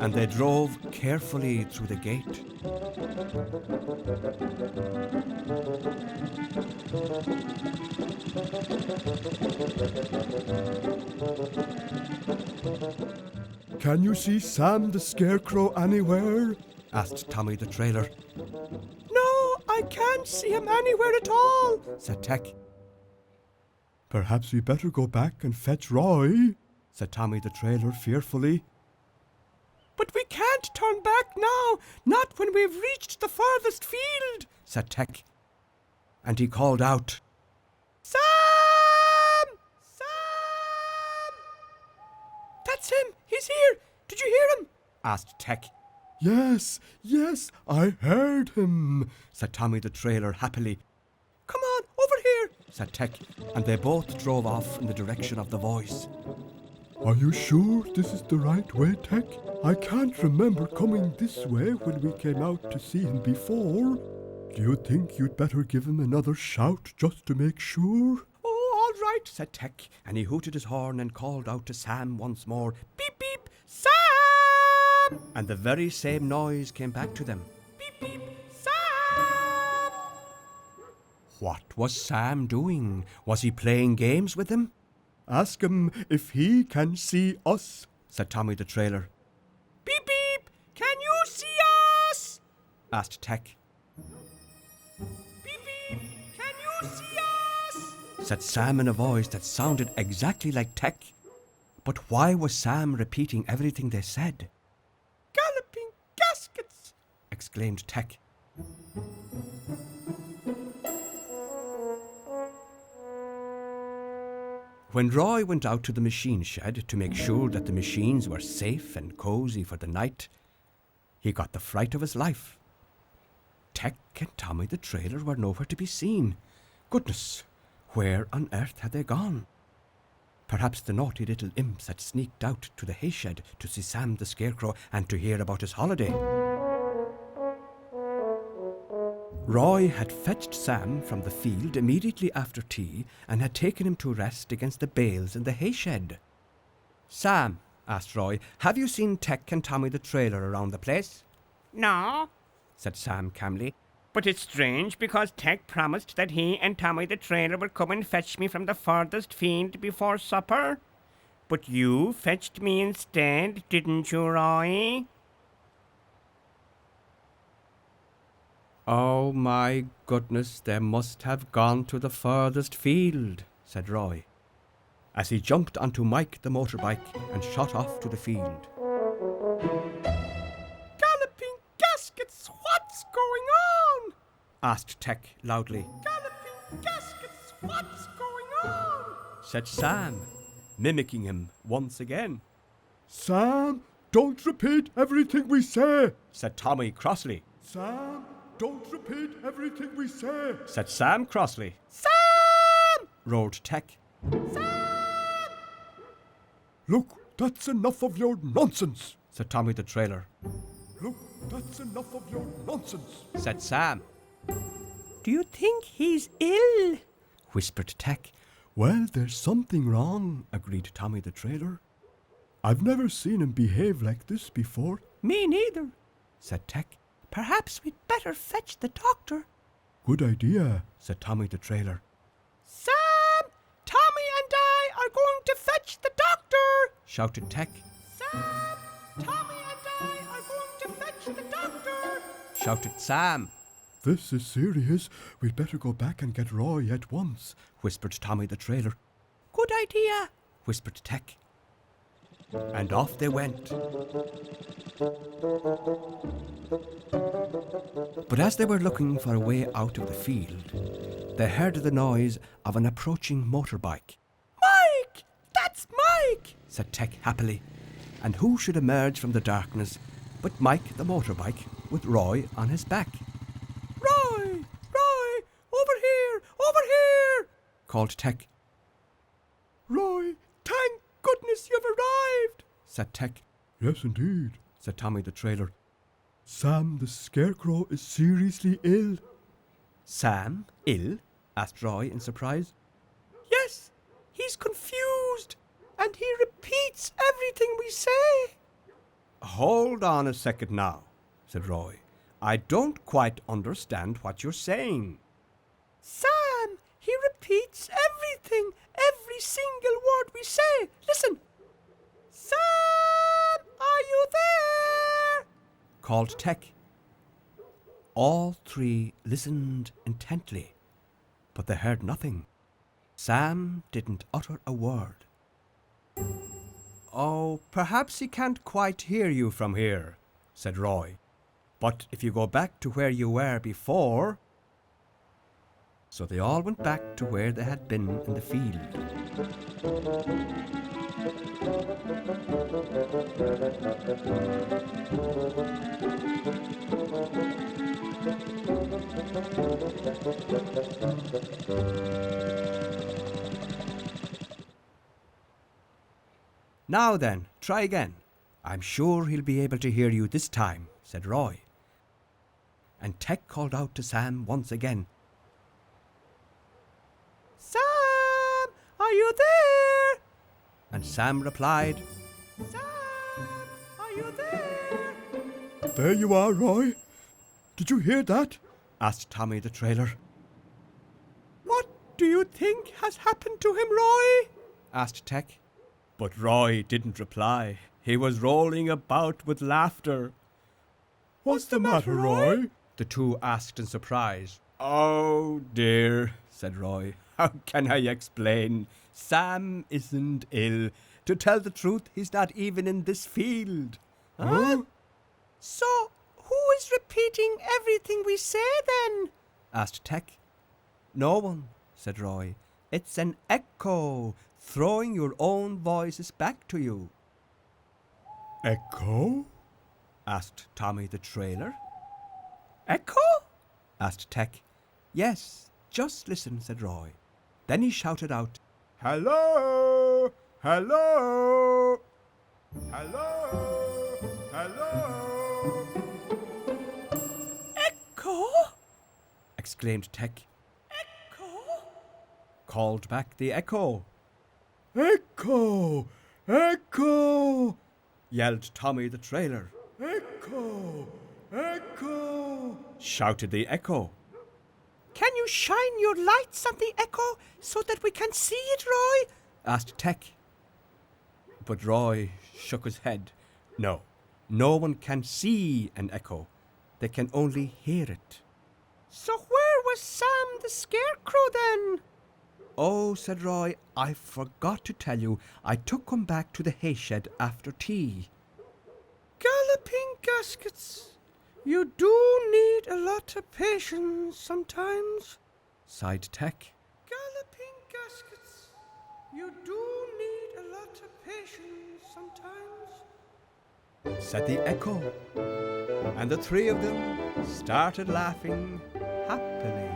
And they drove carefully through the gate. Can you see Sam the Scarecrow anywhere? asked Tommy the Trailer. No, I can't see him anywhere at all, said Tec. Perhaps we better go back and fetch Roy, said Tommy the Trailer fearfully. But we can't turn back now, not when we've reached the furthest field, said Tec. And he called out, Sam! Sam! That's him! He's here! Did you hear him? asked Tec. Yes, I heard him, said Tommy the Trailer happily. Come on, over here, said Tec, and they both drove off in the direction of the voice. Are you sure this is the right way, Tec? I can't remember coming this way when we came out to see him before. Do you think you'd better give him another shout just to make sure? Oh, all right, said Tec, and he hooted his horn and called out to Sam once more. Beep, beep, Sam! And the very same noise came back to them. Beep, beep, Sam! What was Sam doing? Was he playing games with them? Ask him if he can see us, said Tommy the trailer. Beep beep! Can you see us? Asked Tec. Beep beep! Can you see us? Said Sam in a voice that sounded exactly like Tec. But why was Sam repeating everything they said? Galloping gaskets! Exclaimed Tec. When Roy went out to the machine shed to make sure that the machines were safe and cosy for the night, he got the fright of his life. Tec and Tommy the trailer were nowhere to be seen. Goodness, where on earth had they gone? Perhaps the naughty little imps had sneaked out to the hay shed to see Sam the Scarecrow and to hear about his holiday. Roy had fetched Sam from the field immediately after tea and had taken him to rest against the bales in the hay shed. "Sam," asked Roy, "have you seen Tec and Tommy the trailer around the place?" No, said Sam calmly. but it's strange because Tec promised that he and Tommy the trailer would come and fetch me from the farthest field before supper. But you fetched me instead, didn't you, Roy? "Oh my goodness, they must have gone to the furthest field," said Roy, as he jumped onto Mike the motorbike and shot off to the field. Galloping gaskets, what's going on? Asked Tec loudly. Galloping gaskets, what's going on? Said Sam, mimicking him once again. Sam, don't repeat everything we say. Said Tommy crossly. Sam, don't repeat everything we say. Said Sam crossly. Sam! Roared Tec. Sam! Look, that's enough of your nonsense. Said Tommy the trailer. Look, that's enough of your nonsense. Said Sam. Do you think he's ill? Whispered Tec. Well, there's something wrong, agreed Tommy the trailer. I've never seen him behave like this before. Me neither, said Tec. Perhaps we'd better fetch the doctor. Good idea, said Tommy the trailer. Sam! Tommy and I are going to fetch the doctor! Shouted Tec. Sam! Tommy and I are going to fetch the doctor! Shouted Sam. This is serious. We'd better go back and get Roy at once, whispered Tommy the trailer. Good idea, whispered Tec. And off they went. But as they were looking for a way out of the field, they heard the noise of an approaching motorbike. Mike! That's Mike! Said Tec happily. And who should emerge from the darkness but Mike the motorbike with Roy on his back. Roy! Roy! Over here! Over here! Called Tec. Roy, Thank goodness you've arrived! Said Tec. Yes, indeed, said Tommy the trailer. Sam the Scarecrow is seriously ill. Sam? Ill? Asked Roy in surprise. Yes, he's confused, and he repeats everything we say. Hold on a second now, said Roy. I don't quite understand what you're saying. Sam, he repeats everything, every single word we say. Listen. Sam, are you there? Called Tec. All three listened intently, but they heard nothing. Sam didn't utter a word. Oh, perhaps he can't quite hear you from here, said Roy. But if you go back to where you were before... So they all went back to where they had been in the field. Now then, try again. I'm sure he'll be able to hear you this time, said Roy. And Tec called out to Sam once again. Sam, are you there? And Sam replied, Sam, are you there? There you are, Roy. Did you hear that? asked Tommy the trailer. do you think has happened to him, Roy? Asked Tec. But Roy didn't reply. He was rolling about with laughter. What's the matter, Roy? The two asked in surprise. Oh dear, said Roy. How can I explain? Sam isn't ill. To tell the truth, he's not even in this field. Huh? So, who is repeating everything we say then? Asked Tec. No one, said Roy. It's an echo, throwing your own voices back to you. Echo? Asked Tommy the trailer. Echo? Asked Tec. Yes, just listen, said Roy. Then he shouted out, Hello! Hello! Hello! Hello! Echo? Exclaimed Tec. Echo? Called back the echo. Echo! Echo! Yelled Tommy the trailer. Echo! Echo! Shouted the echo. Can you shine your lights on the echo so that we can see it, Roy? Asked Tec. But Roy shook his head. No, no one can see an echo. They can only hear it. So where was Sam the Scarecrow then? Oh, said Roy, I forgot to tell you. I took him back to the hayshed after tea. Galloping gaskets. You do need a lot of patience sometimes, sighed Tec. Galloping gaskets. You do need a lot of patience sometimes, said the echo. And the three of them started laughing happily.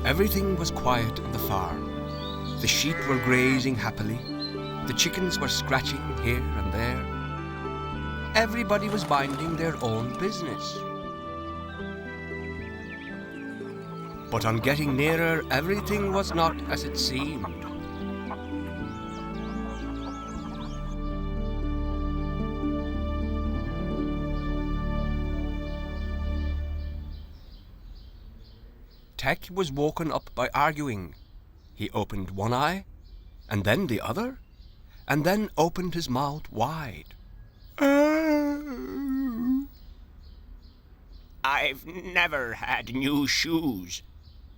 Everything was quiet in the farm. The sheep were grazing happily. The chickens were scratching here and there. Everybody was minding their own business. But on getting nearer, everything was not as it seemed. Tec was woken up by arguing. He opened one eye, and then the other, and then opened his mouth wide. I've never had new shoes.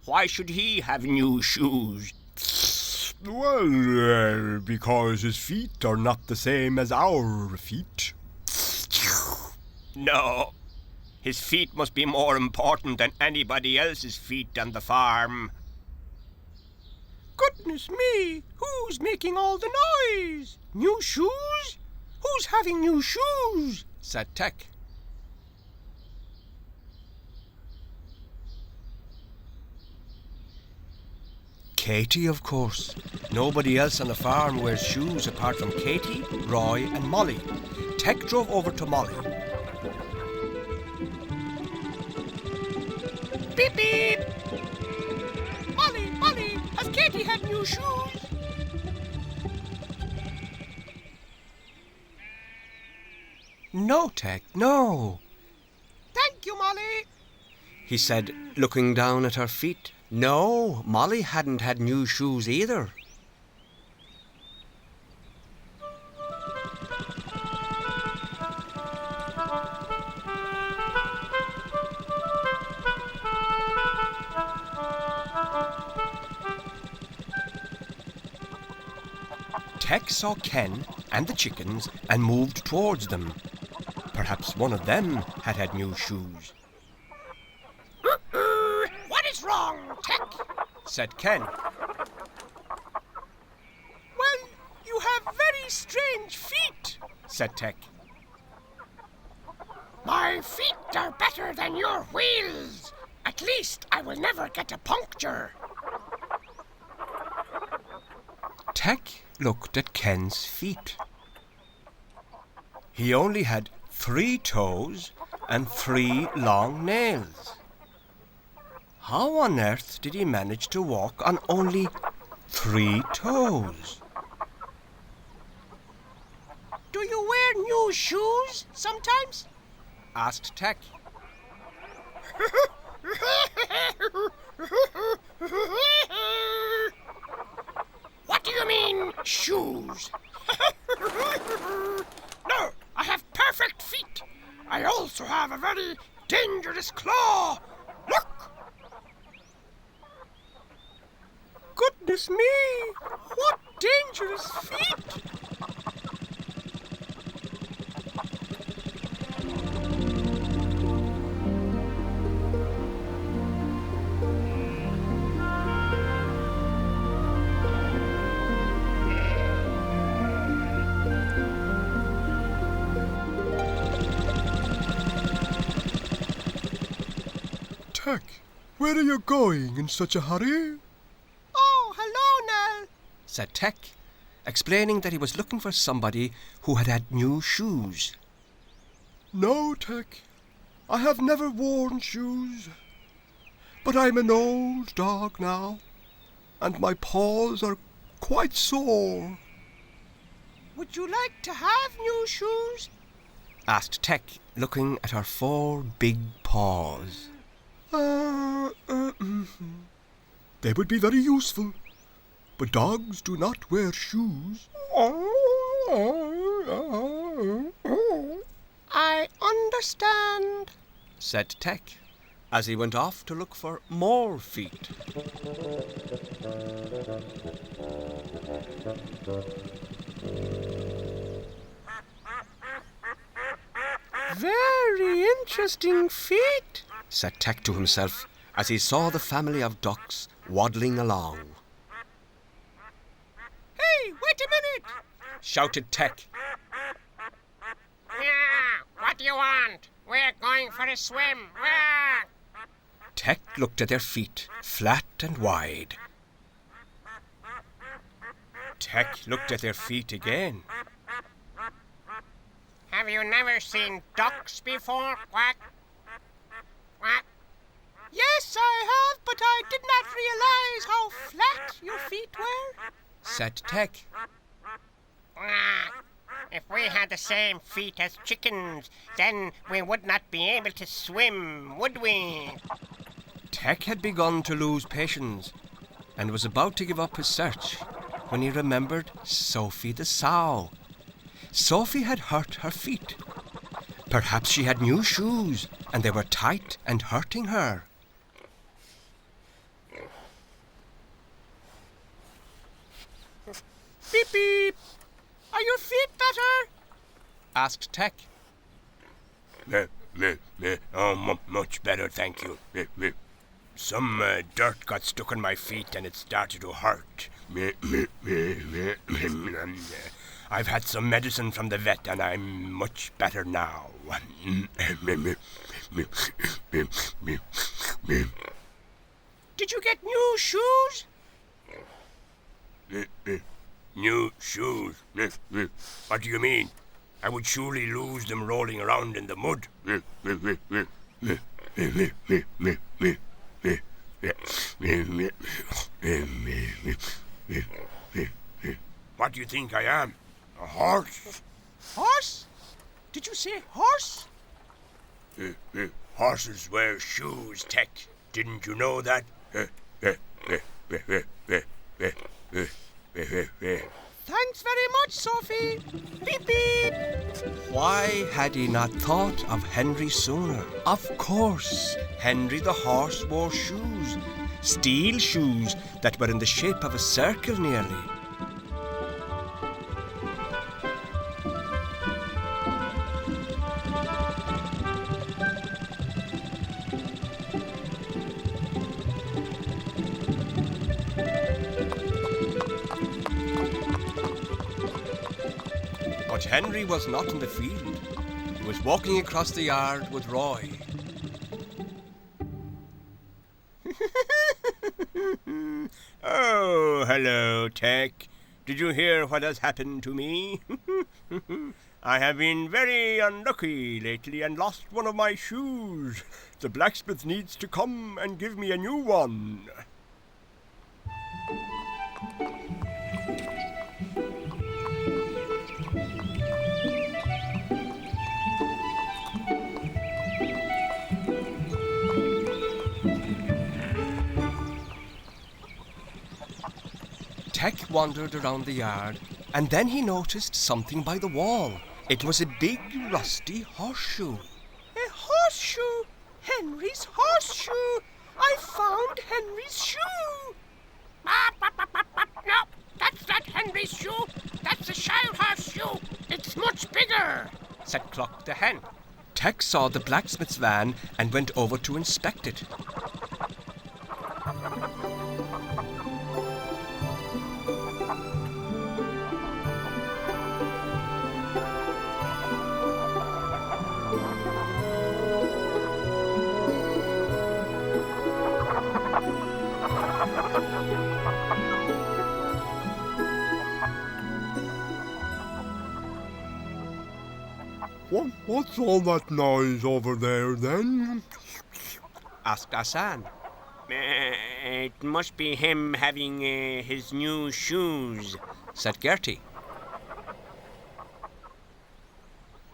Why should he have new shoes? Well, because his feet are not the same as our feet. No. His feet must be more important than anybody else's feet on the farm. Goodness me! Who's making all the noise? New shoes? Who's having new shoes? Said Tec. Katie, of course. Nobody else on the farm wears shoes apart from Katie, Roy, and Molly. Tec drove over to Molly. Beep beep! Molly, Molly, has Katie had new shoes? No, Tec, no, Thank you, Molly. he said, looking down at her feet. No, Molly hadn't had new shoes either. Tec saw Ken and the chickens and moved towards them. Perhaps one of them had had new shoes. What is wrong, Tec? Said Ken. Well, you have very strange feet, said Tec. My feet are better than your wheels. At least I will never get a puncture. Tec looked at Ken's feet. He only had 3 toes and 3 long nails. How on earth did he manage to walk on only 3 toes? Do you wear new shoes sometimes? Asked Tec. What do you mean, shoes? No, I have perfect feet. I also have a very dangerous claw. Look! Goodness me! What dangerous feet! Tec, where are you going in such a hurry? Oh, hello, Nell. Said Tec, explaining that he was looking for somebody who had new shoes. No, Tec, I have never worn shoes. But I'm an old dog now, and my paws are quite sore. Would you like to have new shoes? Asked Tec, looking at her 4 big paws. They would be very useful, but dogs do not wear shoes. I understand, said Tec, as he went off to look for more feet. Very interesting feet, said Tec to himself as he saw the family of ducks waddling along. Hey, wait a minute! Shouted Tec. What do you want? We're going for a swim. Tec looked at their feet, flat and wide. Tec looked at their feet again. Have you never seen ducks before, Quack? Quack? Yes, I have, but I did not realize how flat your feet were, said Tec. If we had the same feet as chickens, then we would not be able to swim, would we? Tec had begun to lose patience and was about to give up his search when he remembered Sophie the sow. Sophie had hurt her feet. Perhaps she had new shoes and they were tight and hurting her. Beep, beep. Are your feet better? Asked Tec. Much better, thank you. Some dirt got stuck in my feet and it started to hurt. I've had some medicine from the vet and I'm much better now. Did you get new shoes? New shoes? What do you mean? I would surely lose them rolling around in the mud. What do you think I am? A horse? Horse? Did you say horse? Horses wear shoes, Tec. Didn't you know that? Thanks very much, Sophie. Beep, beep. Why had he not thought of Henry sooner? Of course, Henry the horse wore shoes. Steel shoes that were in the shape of a circle nearly. But Henry was not in the field. He was walking across the yard with Roy. Oh, hello, Tec. Did you hear what has happened to me? I have been very unlucky lately and lost one of my shoes. The blacksmith needs to come and give me a new one. Tec wandered around the yard, and then he noticed something by the wall. It was a big, rusty horseshoe. A horseshoe! Henry's horseshoe! I found Henry's shoe! No, that's not Henry's shoe. That's a child horseshoe. It's much bigger, said Cluck the hen. Tec saw the blacksmith's van and went over to inspect it. What's all that noise over there, then? Asked Hassan. It must be him having his new shoes, said Gertie.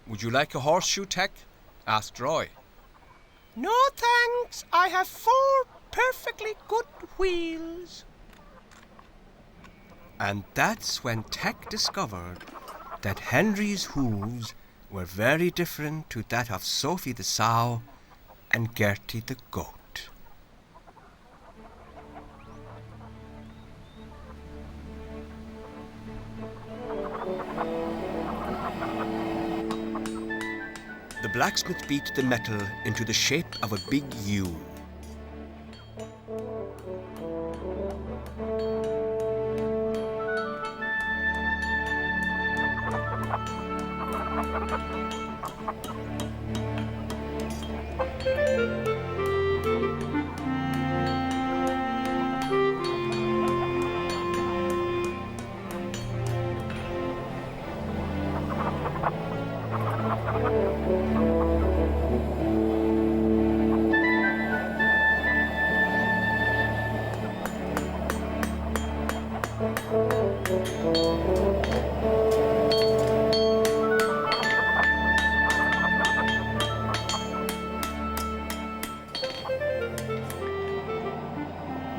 Would you like a horseshoe, Tec? Asked Roy. No thanks. I have 4 perfectly good wheels. And that's when Tec discovered that Henry's hooves were very different to that of Sophie the sow and Gertie the goat. The blacksmith beat the metal into the shape of a big U.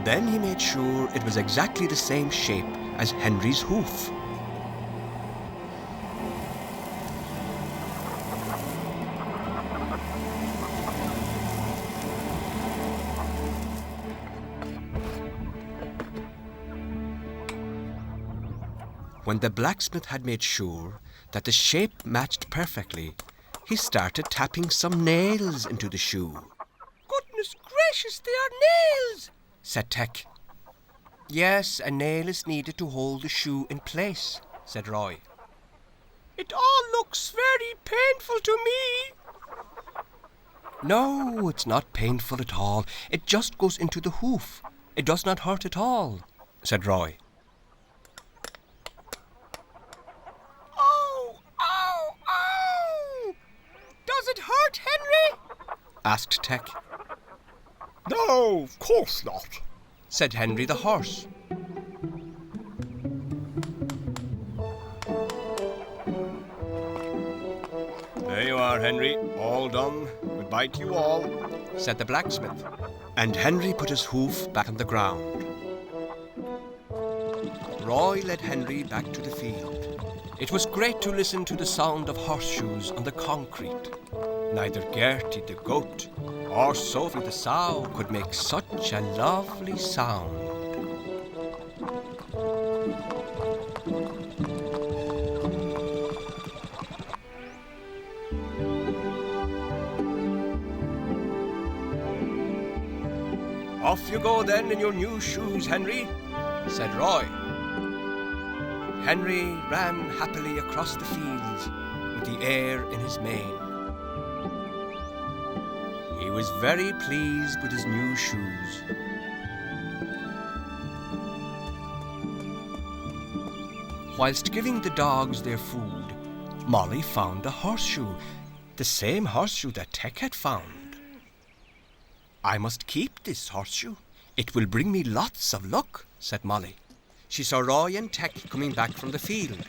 Then he made sure it was exactly the same shape as Henry's hoof. When the blacksmith had made sure that the shape matched perfectly, he started tapping some nails into the shoe. Goodness gracious, they are nails! Said Tec. Yes, a nail is needed to hold the shoe in place, said Roy. It all looks very painful to me. No, it's not painful at all. It just goes into the hoof. It does not hurt at all, said Roy. Ow, ow, ow! Does it hurt, Henry? Asked Tec. No, of course not, said Henry the horse. There you are, Henry. All done. Goodbye to you all, said the blacksmith. And Henry put his hoof back on the ground. Roy led Henry back to the field. It was great to listen to the sound of horseshoes on the concrete. Neither Gertie the goat or Sophie the sow could make such a lovely sound. Off you go then in your new shoes, Henry, said Roy. Henry ran happily across the fields with the air in his mane. He was very pleased with his new shoes. Whilst giving the dogs their food, Molly found a horseshoe, the same horseshoe that Tec had found. "I must keep this horseshoe. It will bring me lots of luck," said Molly. She saw Roy and Tec coming back from the field.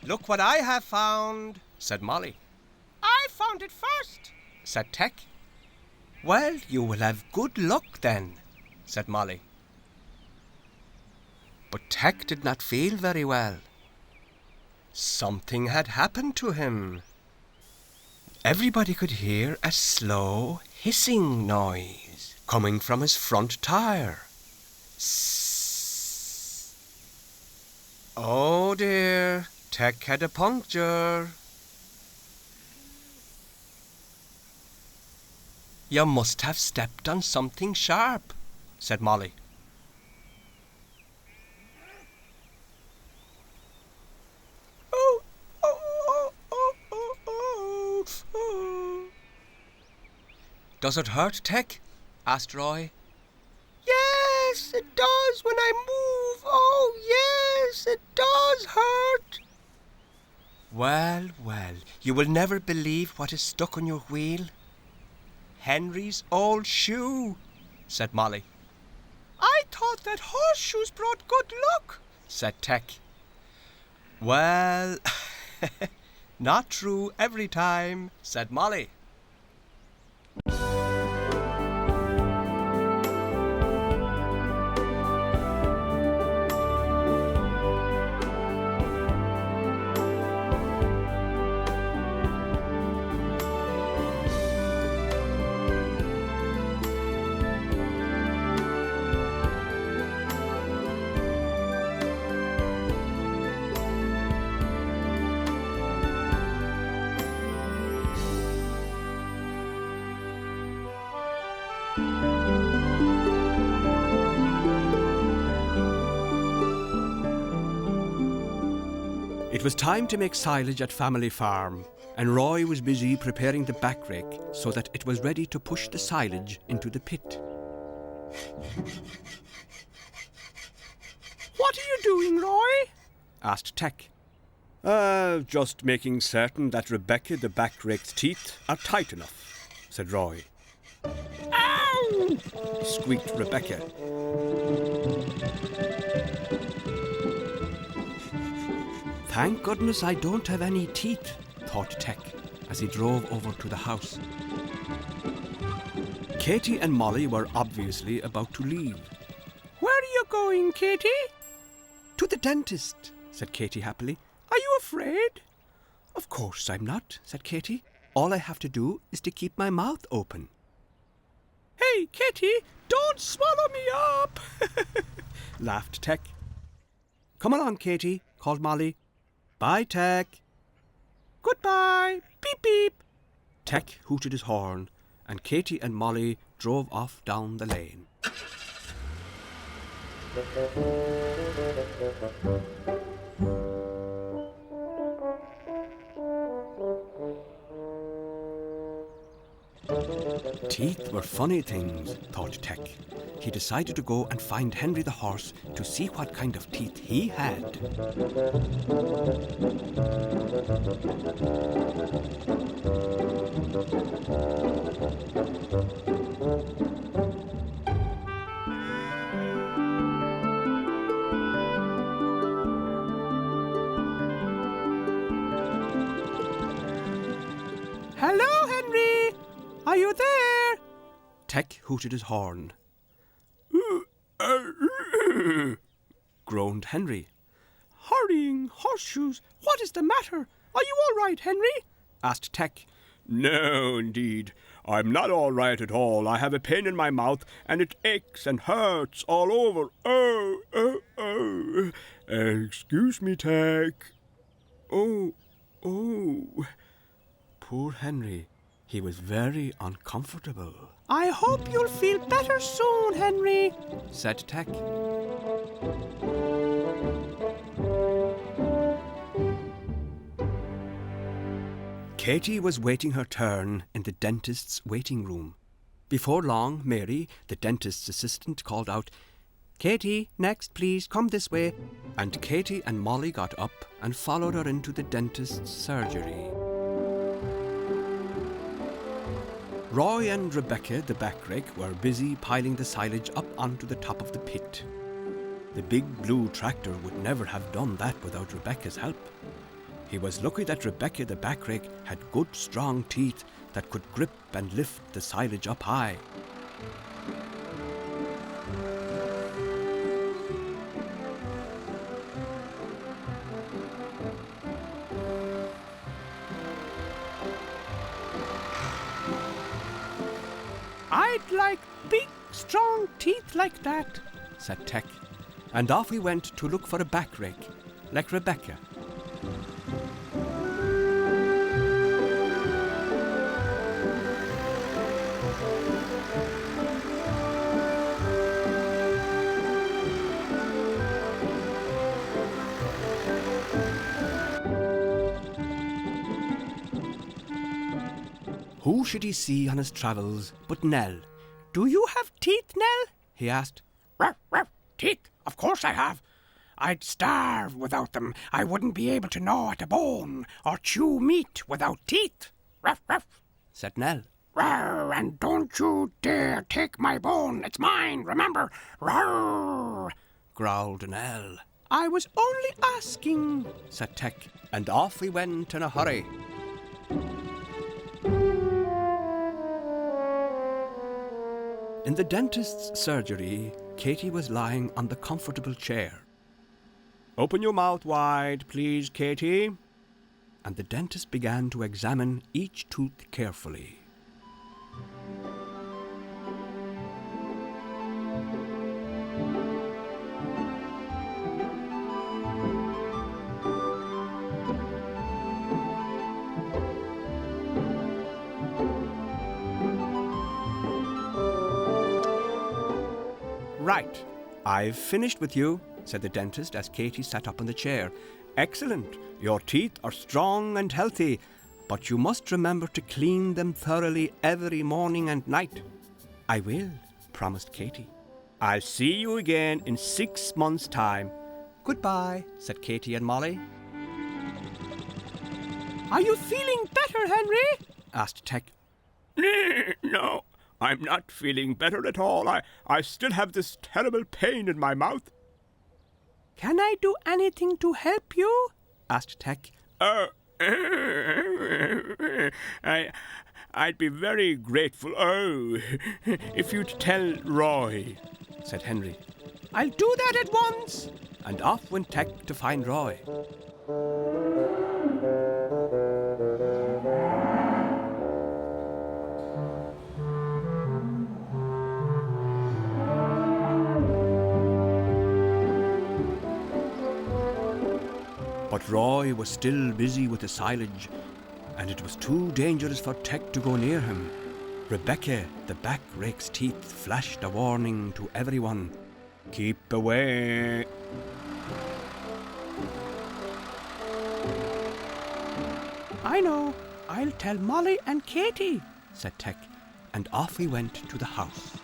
"Look what I have found," said Molly. I found it first, said Tec. "Well, you will have good luck then," said Molly. But Tec did not feel very well. Something had happened to him. Everybody could hear a slow hissing noise coming from his front tire. Sss. Oh dear, Tec had a puncture. "You must have stepped on something sharp," said Molly. "Does it hurt, Tec?" asked Roy. Yes, it does when I move. Oh, yes, it does hurt. Well, well, you will never believe what is stuck on your wheel. Henry's old shoe," said Molly. I thought that horseshoes brought good luck, said Tec. "Well, not true every time," said Molly. It was time to make silage at family farm, and Roy was busy preparing the back rake so that it was ready to push the silage into the pit. What are you doing, Roy? asked Tec. Just making certain that Rebecca the back rake's teeth are tight enough, said Roy. Ow! Squeaked Rebecca. Thank goodness I don't have any teeth, thought Tec as he drove over to the house. Katie and Molly were obviously about to leave. Where are you going, Katie? To the dentist, said Katie happily. Are you afraid? Of course I'm not, said Katie. All I have to do is to keep my mouth open. Hey, Katie, don't swallow me up, laughed Tec. Come along, Katie, called Molly. Bye, Tec. Goodbye. Beep, beep. Tec hooted his horn, and Katie and Molly drove off down the lane. Teeth were funny things, thought Tec. He decided to go and find Henry the horse to see what kind of teeth he had. Hello, Henry. Are you there? Tec hooted his horn. Groaned Henry. Hurrying horseshoes. What is the matter? Are you all right, Henry? Asked Tec. No, indeed. I'm not all right at all. I have a pain in my mouth, and it aches and hurts all over. Oh, oh, oh. Excuse me, Tec. Oh, oh. Poor Henry. He was very uncomfortable. I hope you'll feel better soon, Henry, said Tec. Katy was waiting her turn in the dentist's waiting room. Before long, Mary, the dentist's assistant, called out, "Katy, next, please, come this way." And Katy and Molly got up and followed her into the dentist's surgery. Roy and Rebecca, the backrake, were busy piling the silage up onto the top of the pit. The big blue tractor would never have done that without Rebecca's help. He was lucky that Rebecca, the backrake, had good strong teeth that could grip and lift the silage up high. I'd like big, strong teeth like that, said Tec, and off he went to look for a backrake, like Rebecca. Who should he see on his travels but Nell? "Do you have teeth, Nell?" he asked. Ruff, ruff. Teeth? Of course I have. I'd starve without them. I wouldn't be able to gnaw at a bone or chew meat without teeth. Ruff, ruff, Said Nell. rawr, and don't you dare take my bone. It's mine, remember? Rawr. Growled Nell. "I was only asking," Said Tec, and off he went in a hurry. In the dentist's surgery, Katy was lying on the comfortable chair. "Open your mouth wide, please, Katy." And the dentist began to examine each tooth carefully. "Right, I've finished with you," said the dentist as Katy sat up in the chair. "Excellent. Your teeth are strong and healthy, but you must remember to clean them thoroughly every morning and night." "I will," promised Katy. "I'll see you again in 6 months' time." "Goodbye," said Katy and Molly. "Are you feeling better, Henry?" asked Tec. No, I'm not feeling better at all. I still have this terrible pain in my mouth. "Can I do anything to help you?" asked Tec. I'd be very grateful, if you'd tell Roy, said Henry. "I'll do that at once." And off went Tec to find Roy. But Roy was still busy with the silage, and it was too dangerous for Tec to go near him. Rebecca, the backrake's teeth, flashed a warning to everyone. "Keep away." "I know. I'll tell Molly and Katy," said Tec, and off he went to the house.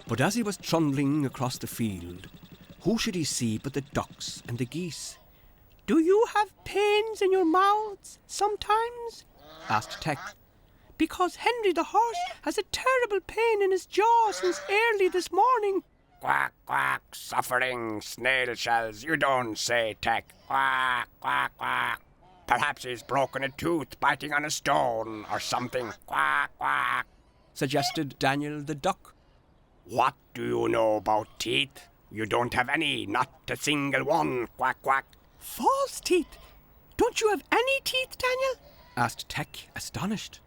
But as he was trundling across the field, who should he see but the ducks and the geese? "Do you have pains in your mouths sometimes?" asked Tec. "Because Henry the horse has a terrible pain in his jaw since early this morning." Quack, quack, suffering snail shells. You don't say, Tec. Quack, quack, quack. Perhaps he's broken a tooth biting on a stone or something. Quack, quack. Suggested Daniel the duck. What do you know about teeth? You don't have any, not a single one. Quack, quack. "False teeth? Don't you have any teeth, Daniel?" asked Tec, astonished.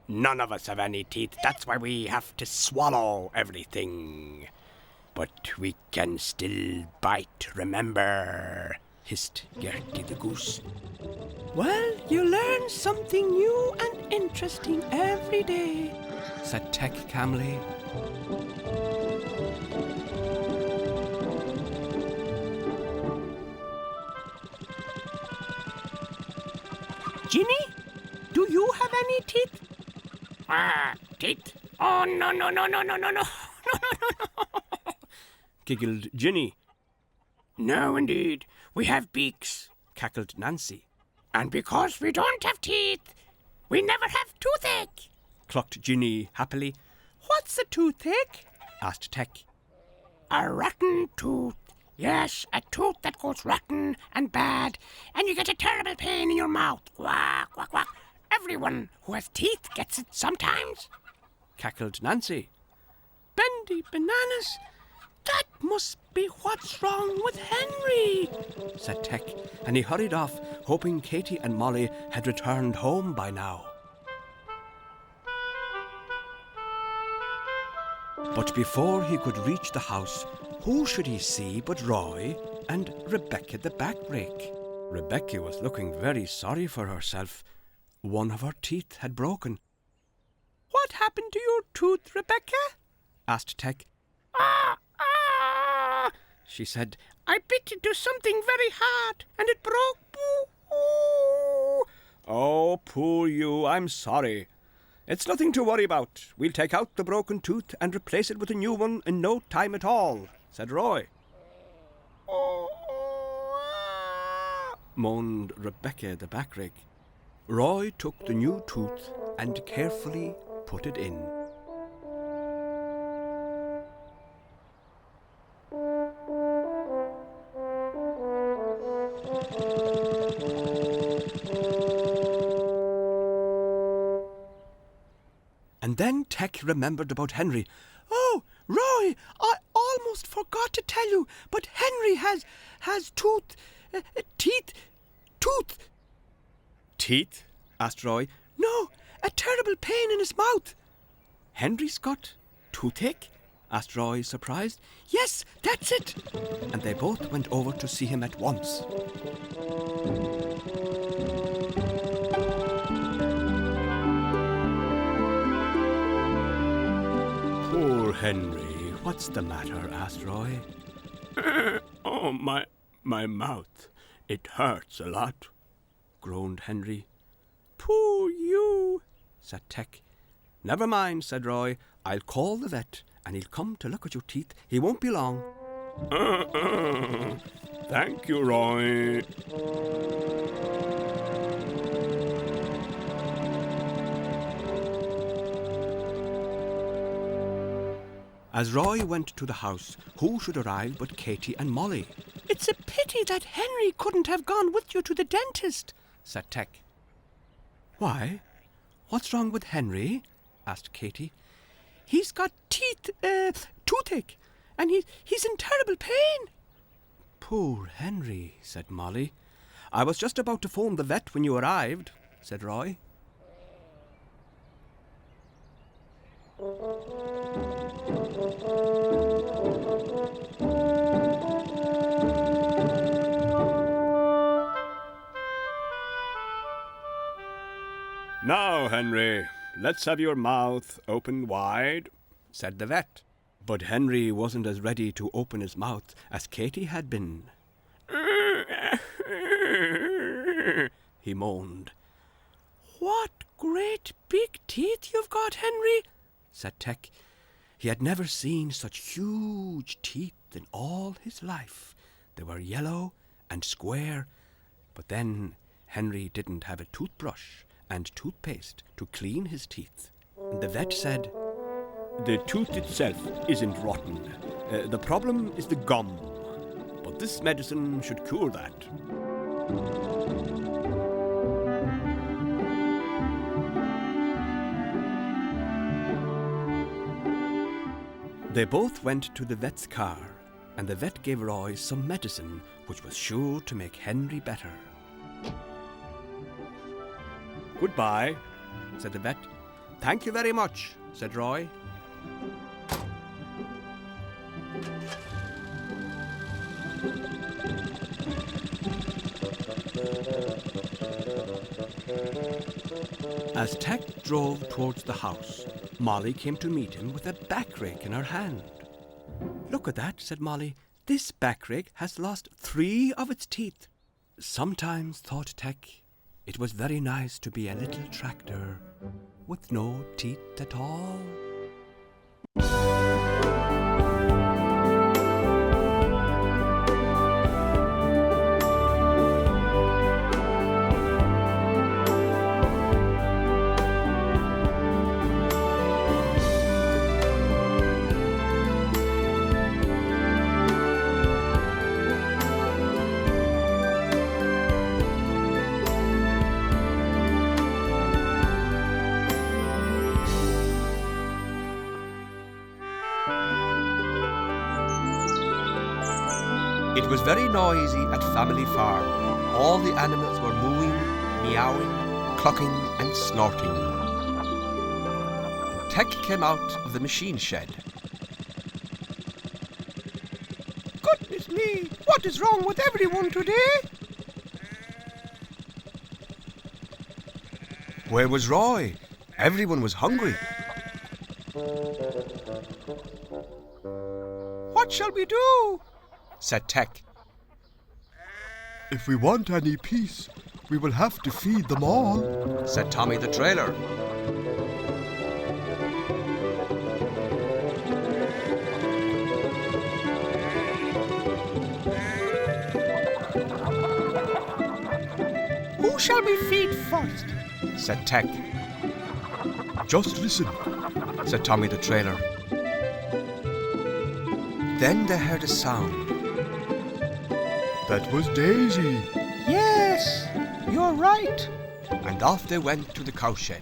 None of us have any teeth. That's why we have to swallow everything. But we can still bite, remember, hissed Gertie the goose. Well, you learn something new and interesting every day, said Tec calmly. Ginny, do you have any teeth? Teeth? Oh, no, no, no, no, no, no, no. Giggled Ginny. No, indeed. We have beaks. Cackled Nancy. And because we don't have teeth, we never have toothache. Clucked Ginny happily. What's a toothache? Asked Tec. A rotten tooth. Yes, a tooth that goes rotten and bad, and you get a terrible pain in your mouth. Quack, quack, quack. Everyone who has teeth gets it sometimes. Cackled Nancy. Bendy bananas! That must be what's wrong with Henry, said Tec, and he hurried off, hoping Katy and Molly had returned home by now. But before he could reach the house, who should he see but Roy and Rebecca the back rake? Rebecca was looking very sorry for herself. One of her teeth had broken. What happened to your tooth, Rebecca? Asked Tec. She said, I bit into something very hard and it broke. Oh, poor you, I'm sorry. It's nothing to worry about. We'll take out the broken tooth and replace it with a new one in no time at all, said Roy. Moaned Rebecca the back rake. Roy took the new tooth and carefully put it in. And then Tec remembered about Henry. Oh, Roy, I almost forgot to tell you, but Henry has teeth. Teeth? Asked Roy. No, a terrible pain in his mouth. Henry's got toothache? Asked Roy, surprised. Yes, that's it. And they both went over to see him at once. Poor Henry, what's the matter? Asked Roy. Oh, my mouth. It hurts a lot, groaned Henry. Poor you, said Tec. Never mind, said Roy. I'll call the vet, and he'll come to look at your teeth. He won't be long. Thank you, Roy. As Roy went to the house, who should arrive but Katy and Molly? It's a pity that Henry couldn't have gone with you to the dentist, said Tec. Why? What's wrong with Henry? Asked Katy. He's got toothache, and he's in terrible pain. Poor Henry, said Molly. I was just about to phone the vet when you arrived, said Roy. Now, Henry, let's have your mouth open wide, said the vet. But Henry wasn't as ready to open his mouth as Katy had been. He moaned. What great big teeth you've got, Henry, said Tec. He had never seen such huge teeth in all his life. They were yellow and square, but then Henry didn't have a toothbrush and toothpaste to clean his teeth. The vet said, The tooth itself isn't rotten. The problem is the gum. But this medicine should cure that. They both went to the vet's car, and the vet gave Roy some medicine which was sure to make Henry better. Goodbye, said the vet. Thank you very much, said Roy. As Tec drove towards the house, Molly came to meet him with a back rake in her hand. "Look at that," said Molly. "This back rake has lost 3 of its teeth." Sometimes, thought Tec, it was very nice to be a little tractor with no teeth at all. It was very noisy at Family Farm. All the animals were mooing, meowing, clucking and snorting. Tec came out of the machine shed. "Goodness me, what is wrong with everyone today?" Where was Roy? Everyone was hungry. "What shall we do?" said Tec. If we want any peace, we will have to feed them all, said Tommy the trailer. Who shall we feed first? said Tec. Just listen, said Tommy the trailer. Then they heard a sound. That was Daisy. Yes, you're right. And off they went to the cowshed.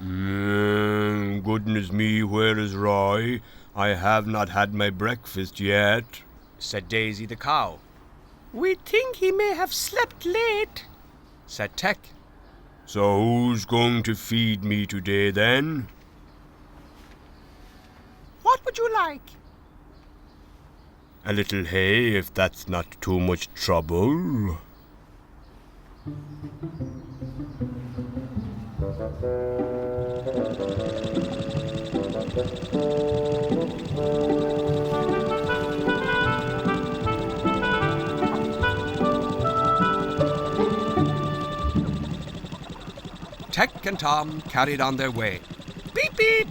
Goodness me, where is Roy? I have not had my breakfast yet, said Daisy the cow. We think he may have slept late, said Tec. So who's going to feed me today then? What would you like? A little hay, if that's not too much trouble. Tec and Tom carried on their way. Beep, beep!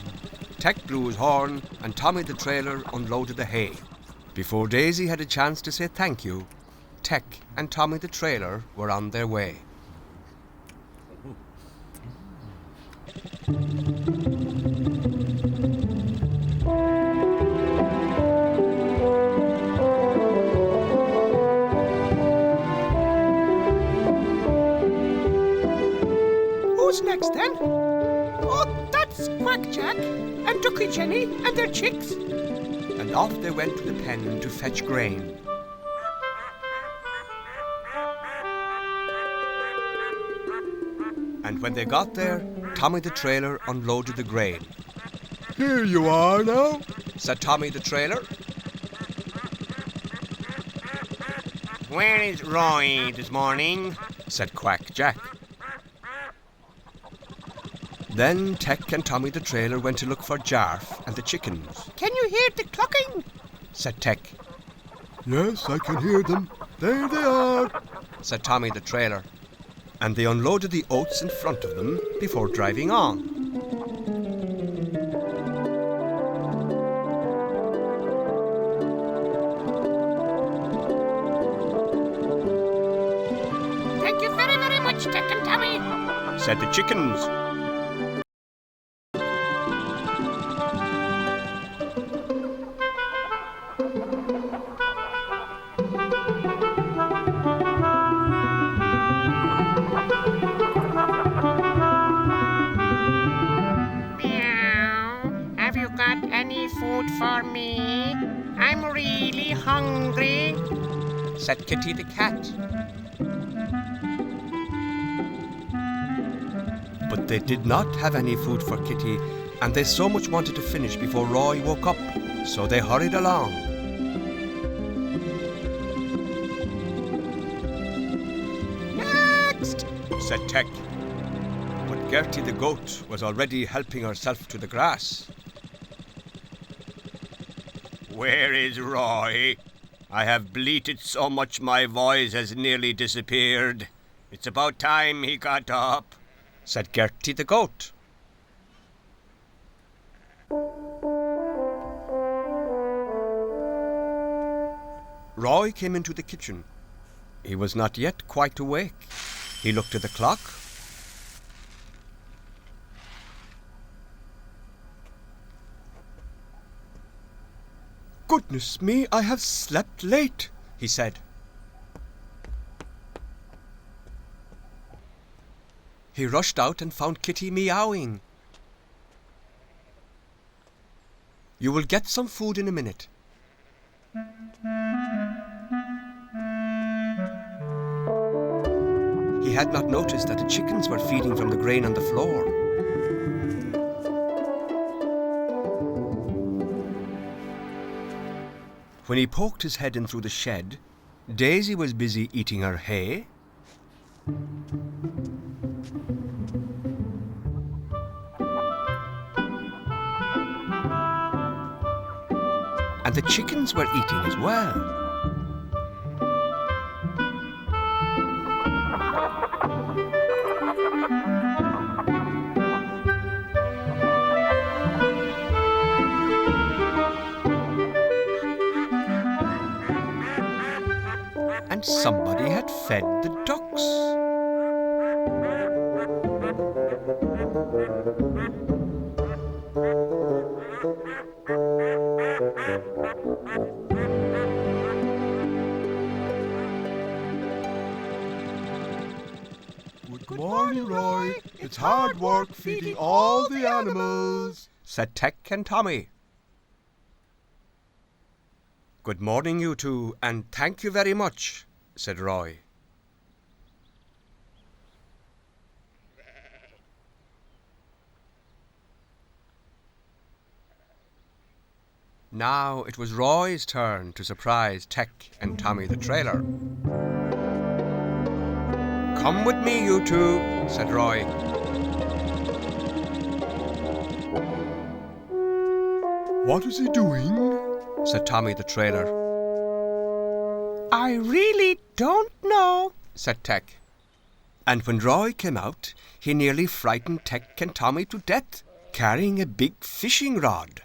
Tec blew his horn and Tommy the trailer unloaded the hay. Before Daisy had a chance to say thank you, Tec and Tommy the trailer were on their way. Who's next then? Oh, that's Quack Jack and Ducky Jenny and their chicks. And off they went to the pen to fetch grain. And when they got there, Tommy the trailer unloaded the grain. Here you are now, said Tommy the trailer. Where is Roy this morning? said Quack Jack. Then Tec and Tommy the trailer went to look for Jarf and the chickens. Can you hear the clucking? said Tec. Yes, I can hear them. There they are, said Tommy the trailer. And they unloaded the oats in front of them before driving on. Thank you very, very much, Tec and Tommy, said the chickens. food for me? I'm really hungry, said Kitty the cat. But they did not have any food for Kitty, and they so much wanted to finish before Roy woke up, so they hurried along. Next, said Tec. But Gertie the goat was already helping herself to the grass. Where is Roy? I have bleated so much my voice has nearly disappeared. It's about time he got up, said Gertie the goat. Roy came into the kitchen. He was not yet quite awake. He looked at the clock. "Goodness me, I have slept late," he said. He rushed out and found Kitty meowing. "You will get some food in a minute." He had not noticed that the chickens were feeding from the grain on the floor. When he poked his head in through the shed, Daisy was busy eating her hay. And the chickens were eating as well. And somebody had fed the ducks. Good morning, Roy. It's hard work feeding all the animals, said Tec and Tommy. "Good morning, you two, and thank you very much," said Roy. Now it was Roy's turn to surprise Tec and Tommy the trailer. "Come with me, you two," said Roy. What is he doing? said Tommy the trailer. I really don't know, said Tec. And when Roy came out, he nearly frightened Tec and Tommy to death, carrying a big fishing rod.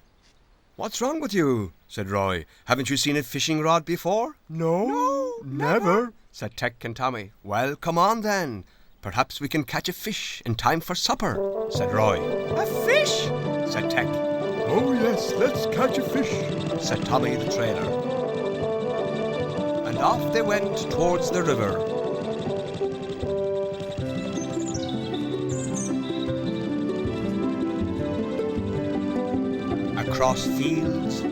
"What's wrong with you?" said Roy. "Haven't you seen a fishing rod before?" No, never, said Tec and Tommy. "Well, come on then. Perhaps we can catch a fish in time for supper," said Roy. A fish? said Tec. Oh yes, let's catch a fish, said Tommy the trailer. And off they went towards the river. Across fields,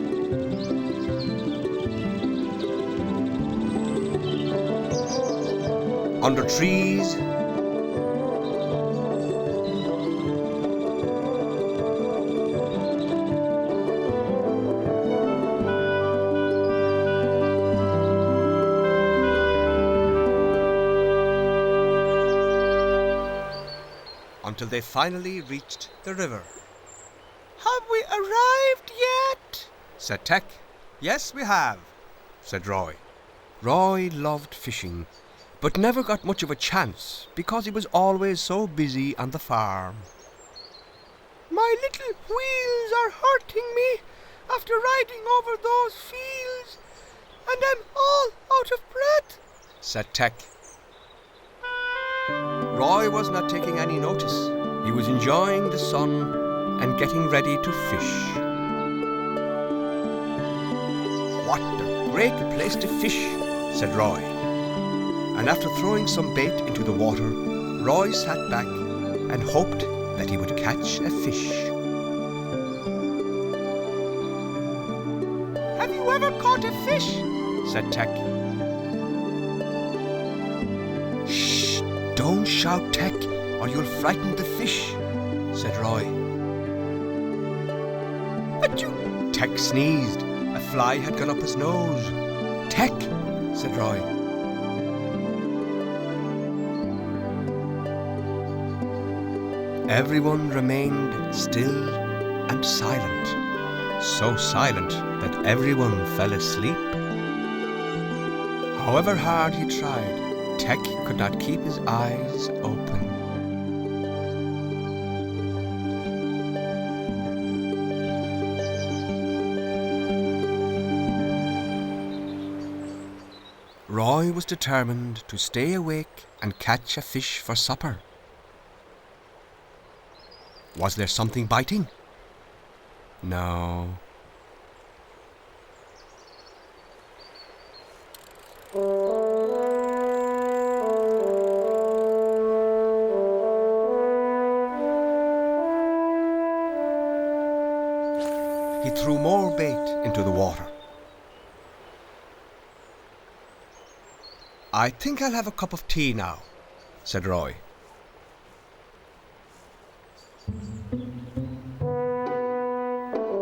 under trees, until they finally reached the river. Have we arrived yet? said Tec. "Yes, we have," said Roy. Roy loved fishing, but never got much of a chance because he was always so busy on the farm. My little wheels are hurting me after riding over those fields, and I'm all out of breath, said Tec. Roy was not taking any notice. He was enjoying the sun and getting ready to fish. "What a great place to fish," said Roy. And after throwing some bait into the water, Roy sat back and hoped that he would catch a fish. Have you ever caught a fish? said Tec. "Shh! Don't shout, Tec, or you'll frighten the fish," said Roy. Achoo! Tec sneezed. A fly had gone up his nose. "Tec," said Roy. Everyone remained still and silent, so silent that everyone fell asleep. However hard he tried, Tec could not keep his eyes open. Roy was determined to stay awake and catch a fish for supper. Was there something biting? No. He threw more bait into the water. "I think I'll have a cup of tea now," said Roy.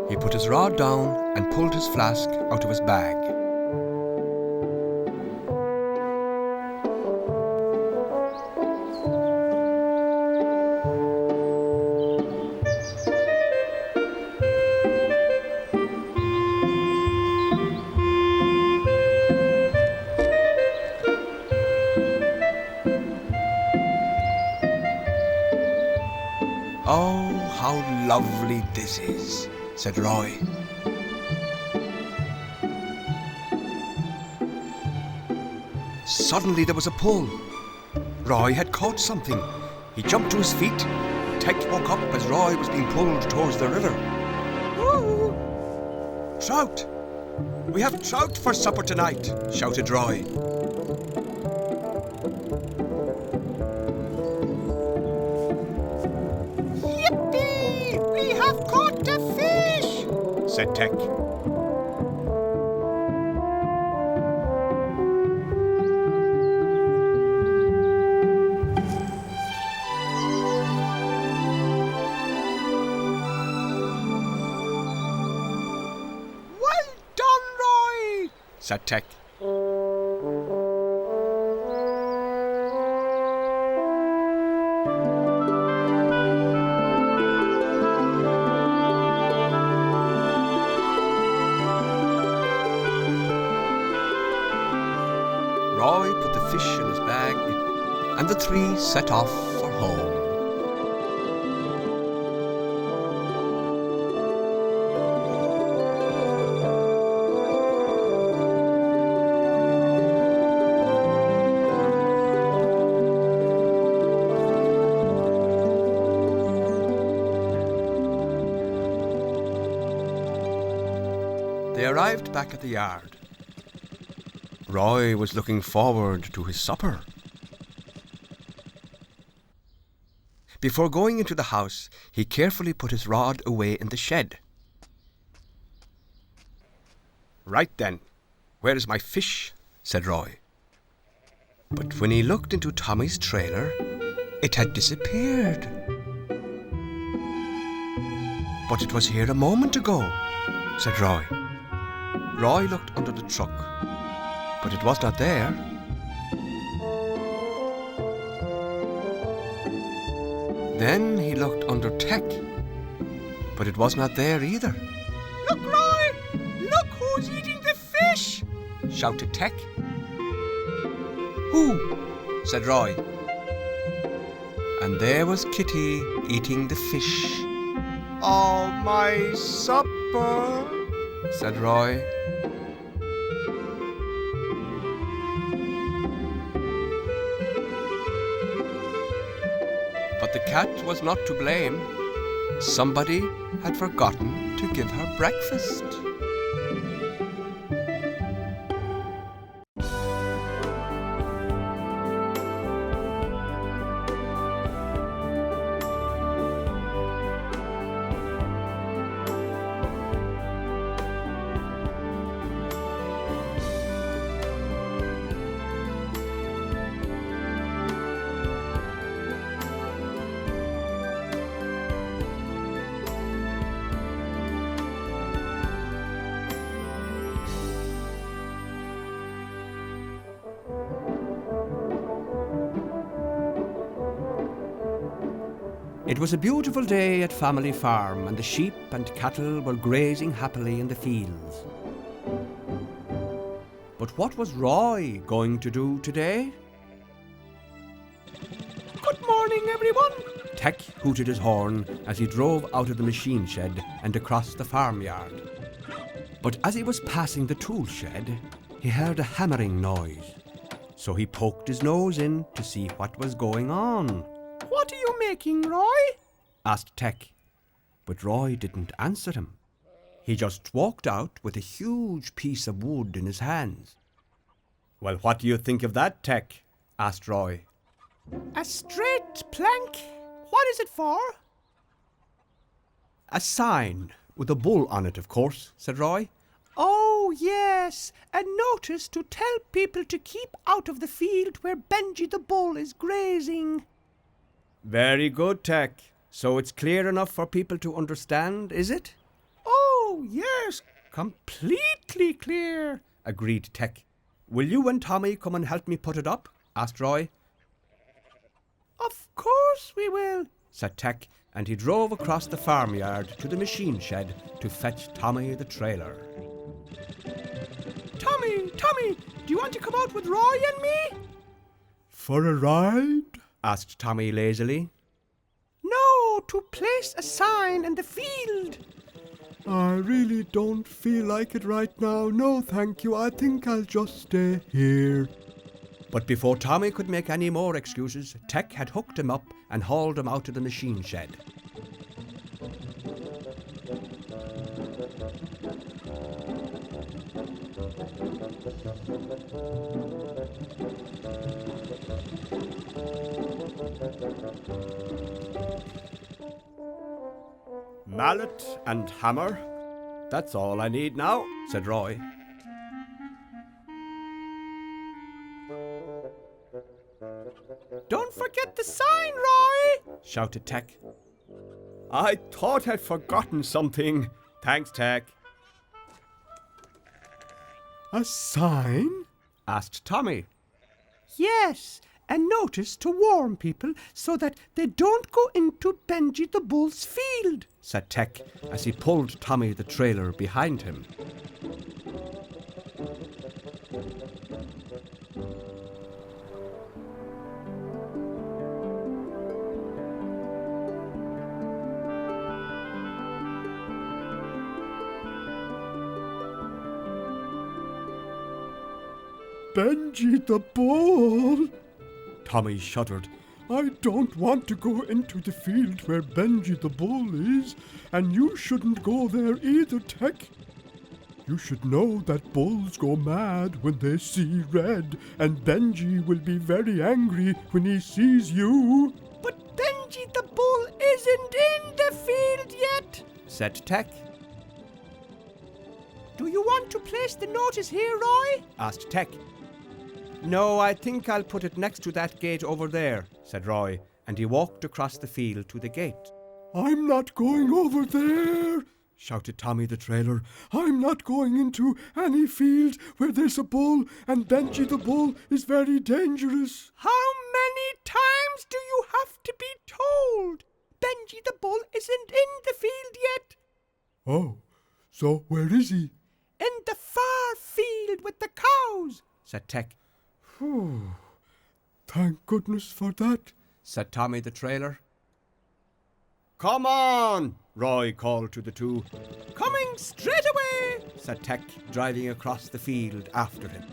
He put his rod down and pulled his flask out of his bag. "Oh, how lovely this is," said Roy. Suddenly there was a pull. Roy had caught something. He jumped to his feet. Tec woke up as Roy was being pulled towards the river. "Woo! Trout! We have trout for supper tonight," shouted Roy. "Yippee! We have caught a fish!" said Tec. "Well done, Roy!" said Tec. Roy put the fish in his bag, and the three set off for home. They arrived back at the yard. Roy was looking forward to his supper. Before going into the house, he carefully put his rod away in the shed. "Right then, where is my fish?" said Roy. But when he looked into Tommy's trailer, it had disappeared. "But it was here a moment ago," said Roy. Roy looked under the truck, but it was not there. Then he looked under Tec, but it was not there either. "Look, Roy! Look who's eating the fish!" shouted Tec. "Who?" said Roy. And there was Kitty eating the fish. "Oh, my supper!" said Roy. But the cat was not to blame. Somebody had forgotten to give her breakfast. It was a beautiful day at family farm, and the sheep and cattle were grazing happily in the fields. But what was Roy going to do today? Good morning, everyone! Tec hooted his horn as he drove out of the machine shed and across the farmyard. But as he was passing the tool shed, he heard a hammering noise. So he poked his nose in to see what was going on. What are you making, Roy? Asked Tec. But Roy didn't answer him. He just walked out with a huge piece of wood in his hands. Well, what do you think of that, Tec? Asked Roy. A straight plank. What is it for? A sign, with a bull on it, of course, said Roy. Oh, yes, a notice to tell people to keep out of the field where Benji the bull is grazing. Very good, Tec. So it's clear enough for people to understand, is it? Oh, yes, completely clear, agreed Tec. Will you and Tommy come and help me put it up? Asked Roy. Of course we will, said Tec, and he drove across the farmyard to the machine shed to fetch Tommy the trailer. Tommy, do you want to come out with Roy and me? For a ride? Asked Tommy lazily. No, to place a sign in the field. I really don't feel like it right now. No, thank you. I think I'll just stay here. But before Tommy could make any more excuses, Tec had hooked him up and hauled him out of the machine shed. Mallet and hammer. That's all I need now, said Roy. Don't forget the sign, Roy, shouted Tec. I thought I'd forgotten something. Thanks, Tec. A sign? Asked Tommy. Yes, a notice to warn people so that they don't go into Benji the bull's field, said Tec as he pulled Tommy the trailer behind him. Benji the bull? Tommy shuddered. I don't want to go into the field where Benji the bull is, and you shouldn't go there either, Tec. You should know that bulls go mad when they see red, and Benji will be very angry when he sees you. But Benji the bull isn't in the field yet, said Tec. Do you want to place the notice here, Roy? Asked Tec. No, I think I'll put it next to that gate over there, said Roy, and he walked across the field to the gate. I'm not going over there, shouted Tommy the trailer. I'm not going into any field where there's a bull, and Benji the bull is very dangerous. How many times do you have to be told? Benji the bull isn't in the field yet. Oh, so where is he? In the far field with the cows, said Tec. Whew. Thank goodness for that, said Tommy the trailer. Come on, Roy called to the two. Coming straight away, said Tec, driving across the field after him.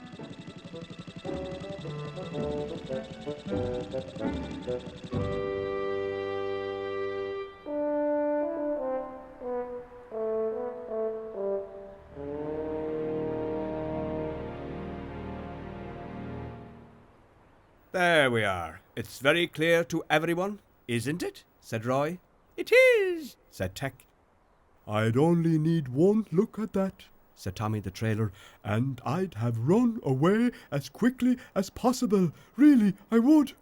There we are. It's very clear to everyone, isn't it? Said Roy. It is, said Tec. I'd only need one look at that, said Tommy the trailer, and I'd have run away as quickly as possible. Really, I would.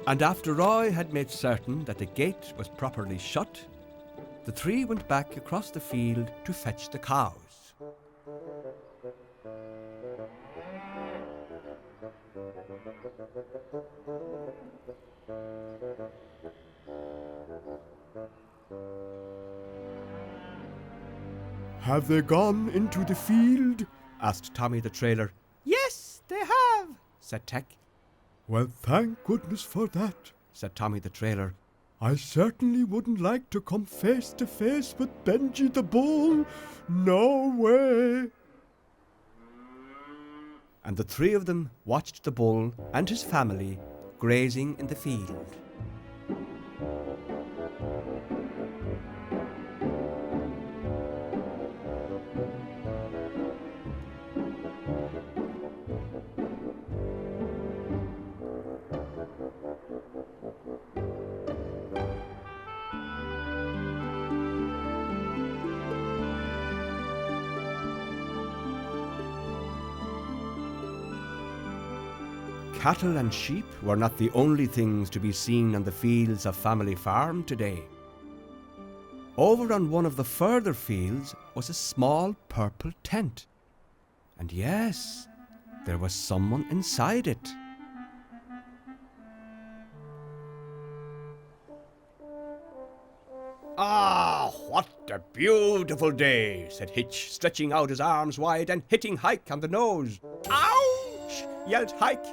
And after Roy had made certain that the gate was properly shut, the three went back across the field to fetch the cows. Have they gone into the field? Asked Tommy the trailer. Yes, they have, said Tec. Well, thank goodness for that, said Tommy the trailer. I certainly wouldn't like to come face to face with Benji the bull. No way. And the three of them watched the bull and his family grazing in the field. Cattle and sheep were not the only things to be seen on the fields of Family Farm today. Over on one of the further fields was a small purple tent. And yes, there was someone inside it. Ah, what a beautiful day, said Hitch, stretching out his arms wide and hitting Hike on the nose. Ouch! Yelled Hike.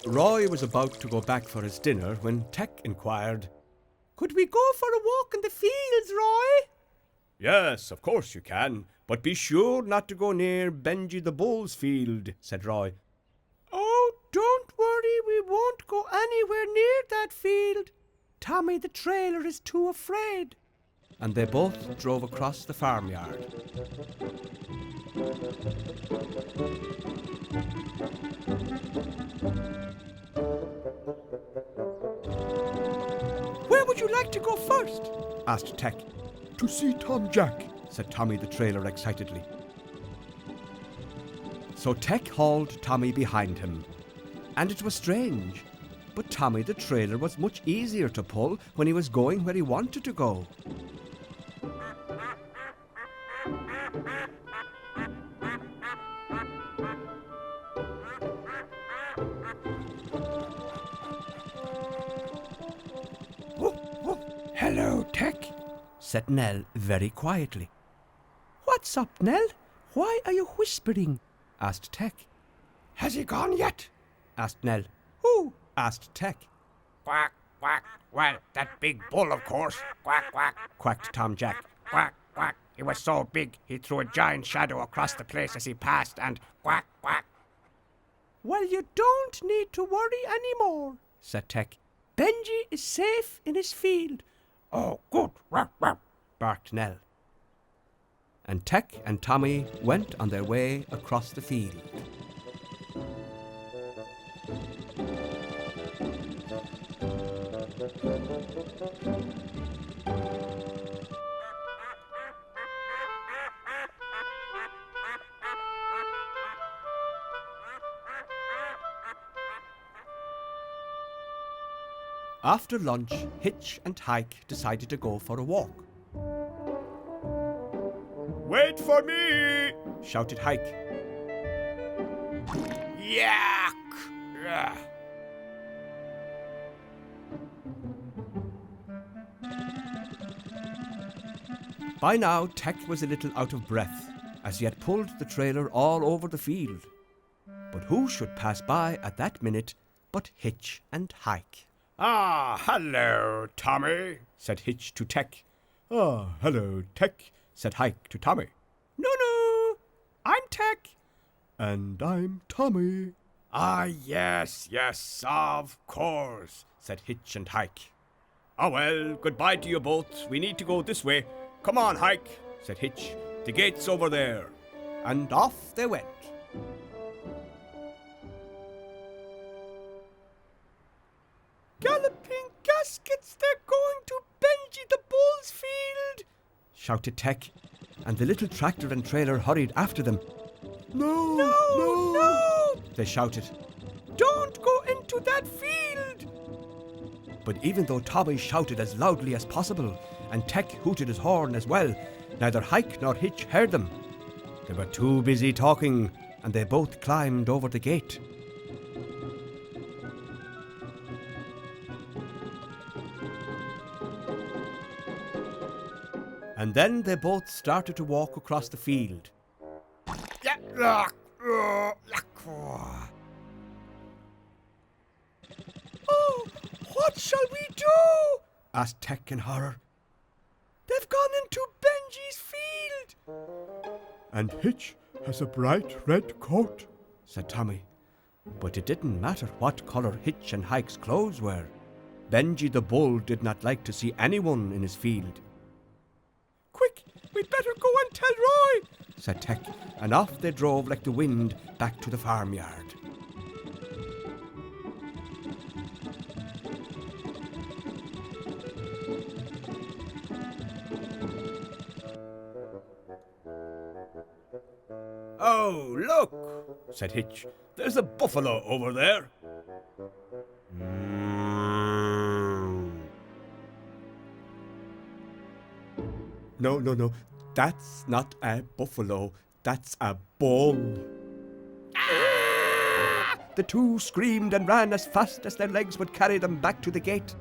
Roy was about to go back for his dinner when Tec inquired, "Could we go for a walk in the fields, Roy?" Yes, of course you can, but be sure not to go near Benji the bull's field, said Roy. Oh, don't worry, we won't go anywhere near that field. Tommy the trailer is too afraid. And they both drove across the farmyard. Where would you like to go first? Asked Tec. To see Tom Jack, Said Tommy the trailer excitedly. So Tec hauled Tommy behind him. And it was strange, but Tommy the trailer was much easier to pull when he was going where he wanted to go. Hello, Tec, said Nell very quietly. What's up, Nell? Why are you whispering? Asked Tec. Has he gone yet? Asked Nell. Who? Asked Tec. Quack, quack. Well, that big bull, of course. Quack, quack. Quacked Tom Jack. Quack, quack. He was so big, he threw a giant shadow across the place as he passed, and quack, quack. Well, you don't need to worry any more, said Tec. Benji is safe in his field. Oh, good. Ruff, ruff. Barked Nell. And Tec and Tommy went on their way across the field. After lunch, Hitch and Hike decided to go for a walk. Wait for me, Shouted Hike. Yak! Ugh. By now, Tec was a little out of breath, as he had pulled the trailer all over the field. But who should pass by at that minute but Hitch and Hike? Ah, hello, Tommy, said Hitch to Tec. Ah, hello, Tec, Said Hike to Tommy. No, I'm Tec. and I'm Tommy. Ah, yes, of course, said Hitch and Hike. Ah, well, goodbye to you both. We need to go this way. Come on, Hike, said Hitch. The gate's over there. And off they went. Galloping gaskets, they're going to Benji the bull's field, shouted Tec, and the little tractor and trailer hurried after them. No! They shouted. Don't go into that field. But even though Tommy shouted as loudly as possible and Tec hooted his horn as well, neither Hike nor Hitch heard them. They were too busy talking, and they both climbed over the gate. And then they both started to walk across the field. Oh, what shall we do? Asked Tec in horror. They've gone into Benji's field. And Hitch has a bright red coat, said Tommy. But it didn't matter what colour Hitch and Hike's clothes were. Benji the bull did not like to see anyone in his field. Quick, we'd better go and tell Roy, said Tec, and off they drove like the wind back to the farmyard. Oh, look, said Hitch. There's a buffalo over there. No, that's not a buffalo, that's a bull. The two screamed and ran as fast as their legs would carry them back to the gate.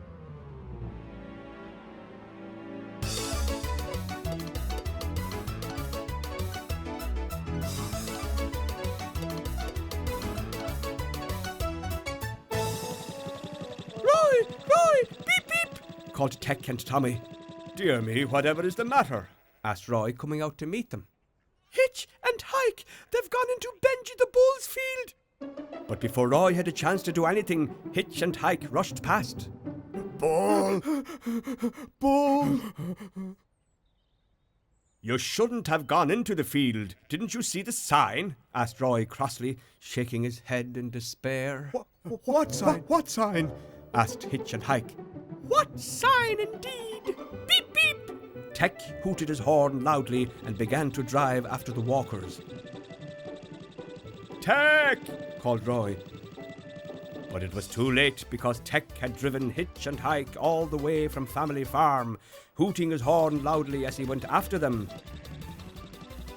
Roy, beep, beep, called Tec and Tommy. Dear me, whatever is the matter? Asked Roy, coming out to meet them. Hitch and Hike, they've gone into Benji the bull's field. But before Roy had a chance to do anything, Hitch and Hike rushed past. Bull! You shouldn't have gone into the field. Didn't you see the sign? Asked Roy crossly, shaking his head in despair. What sign? What sign? Asked Hitch and Hike. What sign indeed? Beep, beep! Tec hooted his horn loudly and began to drive after the walkers. Tec! Called Roy. But it was too late because Tec had driven Hitch and Hike all the way from Family Farm, hooting his horn loudly as he went after them.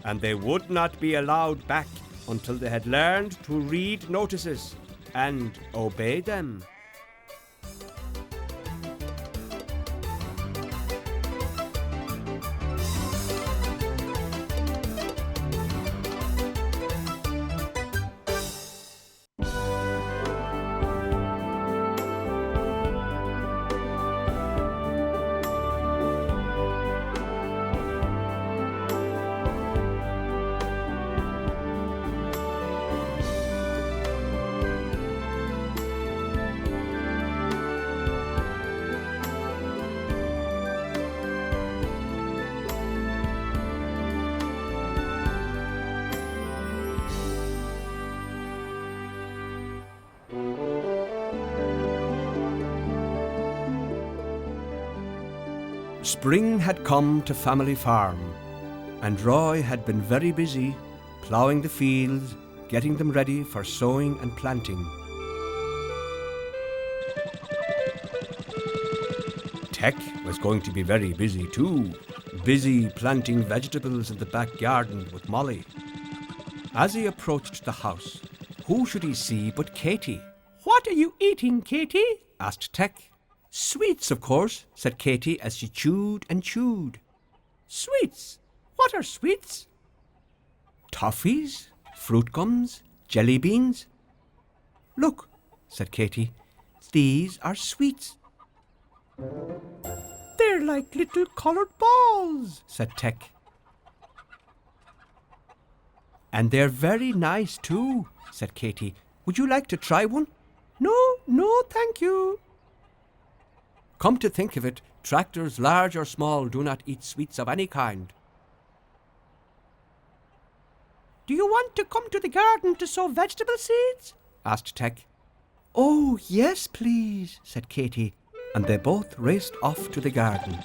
And they would not be allowed back until they had learned to read notices and obey them. Spring had come to Family Farm, and Roy had been very busy ploughing the fields, getting them ready for sowing and planting. Tec was going to be very busy too, busy planting vegetables in the back garden with Molly. As he approached the house, who should he see but Katy? "What are you eating, Katy?" asked Tec. "Sweets, of course," said Katy as she chewed and chewed. "Sweets? What are sweets?" "Toffees, fruit gums, jelly beans." "Look," said Katy, "these are sweets." "They're like little coloured balls," said Tec. "And they're very nice too," said Katy. "Would you like to try one?" No, thank you." Come to think of it, tractors, large or small, do not eat sweets of any kind. "Do you want to come to the garden to sow vegetable seeds?" asked Tec. "Oh, yes, please," said Katy, and they both raced off to the garden.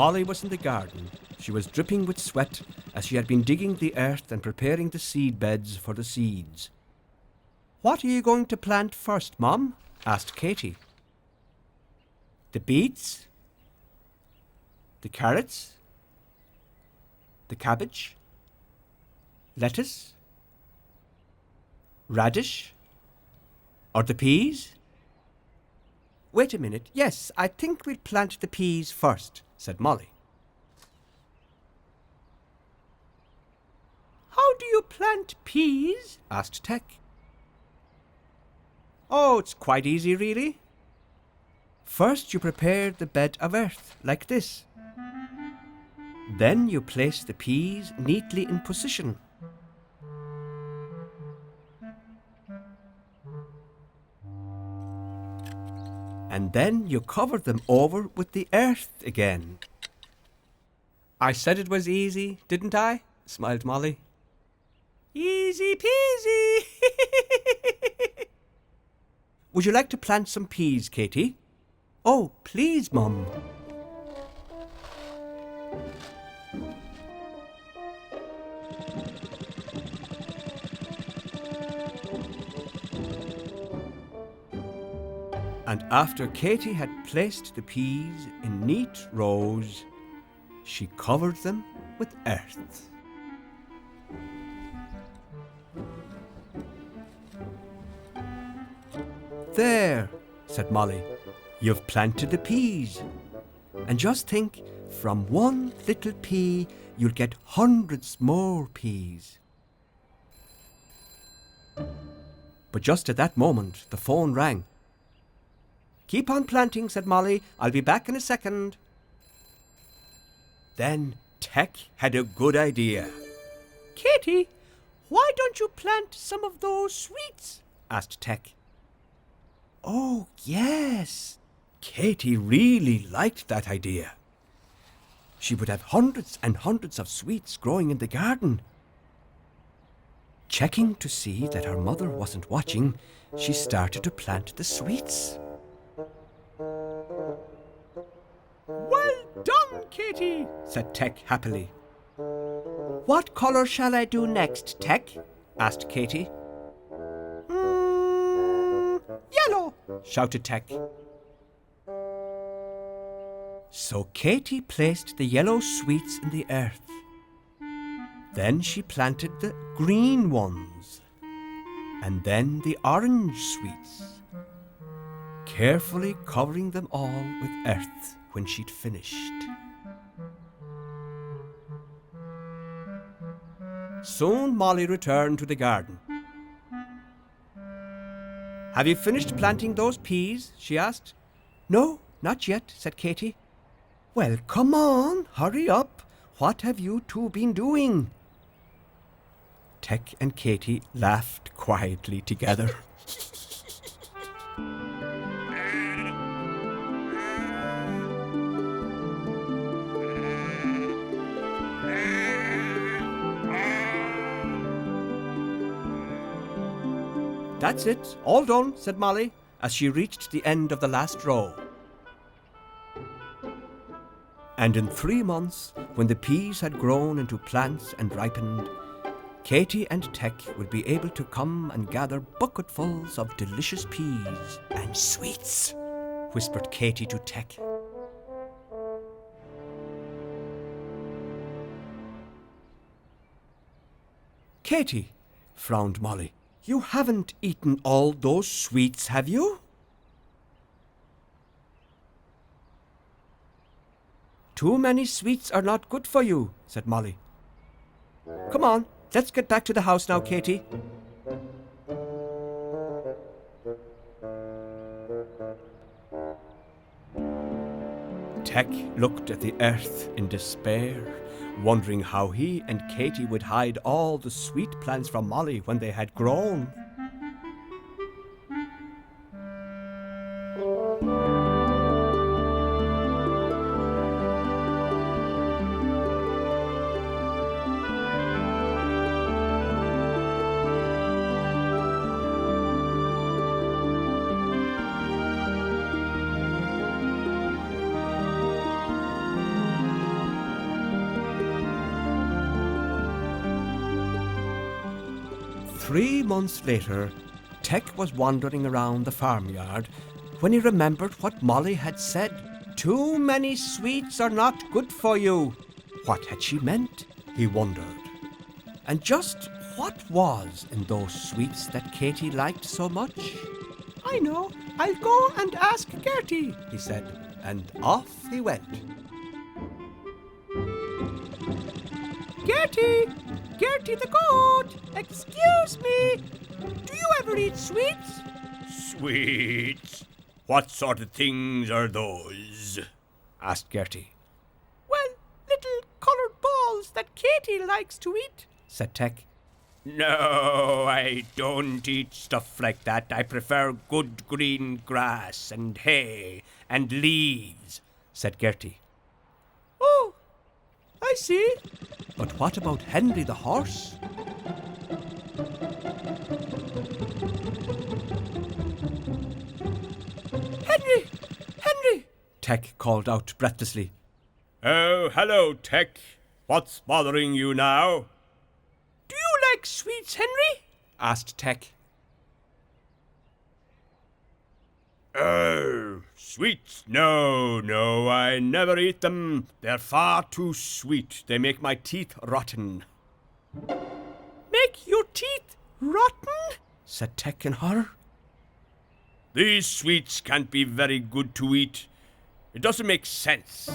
Molly was in the garden. She was dripping with sweat as she had been digging the earth and preparing the seed beds for the seeds. "What are you going to plant first, Mom?" asked Katy. "The beets? The carrots? The cabbage? Lettuce? Radish? Or the peas?" "Wait a minute. Yes, I think we'll plant the peas first," said Molly. "How do you plant peas?" asked Tec. "Oh, it's quite easy, really. First you prepare the bed of earth, like this. Then you place the peas neatly in position. And then you cover them over with the earth again." "I said it was easy, didn't I?" smiled Molly. "Easy peasy." "Would you like to plant some peas, Katy?" "Oh, please, Mum." And after Katy had placed the peas in neat rows, she covered them with earth. "There," said Molly, "you've planted the peas. And just think, from one little pea, you'll get hundreds more peas." But just at that moment, the phone rang. "Keep on planting," said Molly. "I'll be back in a second." Then Tec had a good idea. "Katy, why don't you plant some of those sweets?" asked Tec. Oh, yes. Katy really liked that idea. She would have hundreds and hundreds of sweets growing in the garden. Checking to see that her mother wasn't watching, she started to plant the sweets. "Well done, Katy," said Tec happily. "What colour shall I do next, Tec?" asked Katy. "Yellow," shouted Tec. So Katy placed the yellow sweets in the earth. Then she planted the green ones, and then the orange sweets, carefully covering them all with earth when she'd finished. Soon Molly returned to the garden. "Have you finished planting those peas?" she asked. "No, not yet," said Katy. "Well, come on, hurry up. What have you two been doing?" Tec and Katy laughed quietly together. "That's it, all done," said Molly, as she reached the end of the last row. And in 3 months, when the peas had grown into plants and ripened, Katy and Tec would be able to come and gather bucketfuls of delicious peas and sweets, whispered Katy to Tec. "Katy," frowned Molly, "you haven't eaten all those sweets, have you?" "Too many sweets are not good for you," said Molly. "Come on, let's get back to the house now, Katy." Tec looked at the earth in despair, wondering how he and Katy would hide all the sweet plants from Molly when they had grown. 3 months later, Tec was wandering around the farmyard when he remembered what Molly had said. Too many sweets are not good for you. What had she meant, he wondered. And just what was in those sweets that Katy liked so much? I know, I'll go and ask Gertie, he said, and off he went. Gertie! Gertie the goat! Excuse me! Do you ever eat sweets? Sweets? What sort of things are those? Asked Gertie. Well, little coloured balls that Katy likes to eat, said Tec. No, I don't eat stuff like that. I prefer good green grass and hay and leaves, said Gertie. Oh, I see. But what about Henry the horse? Henry! Henry! Tec called out breathlessly. Oh, hello, Tec. What's bothering you now? Do you like sweets, Henry? Asked Tec. Oh, sweets? No, I never eat them. They're far too sweet. They make my teeth rotten. Make your teeth rotten? Said Tec in horror. These sweets can't be very good to eat. It doesn't make sense.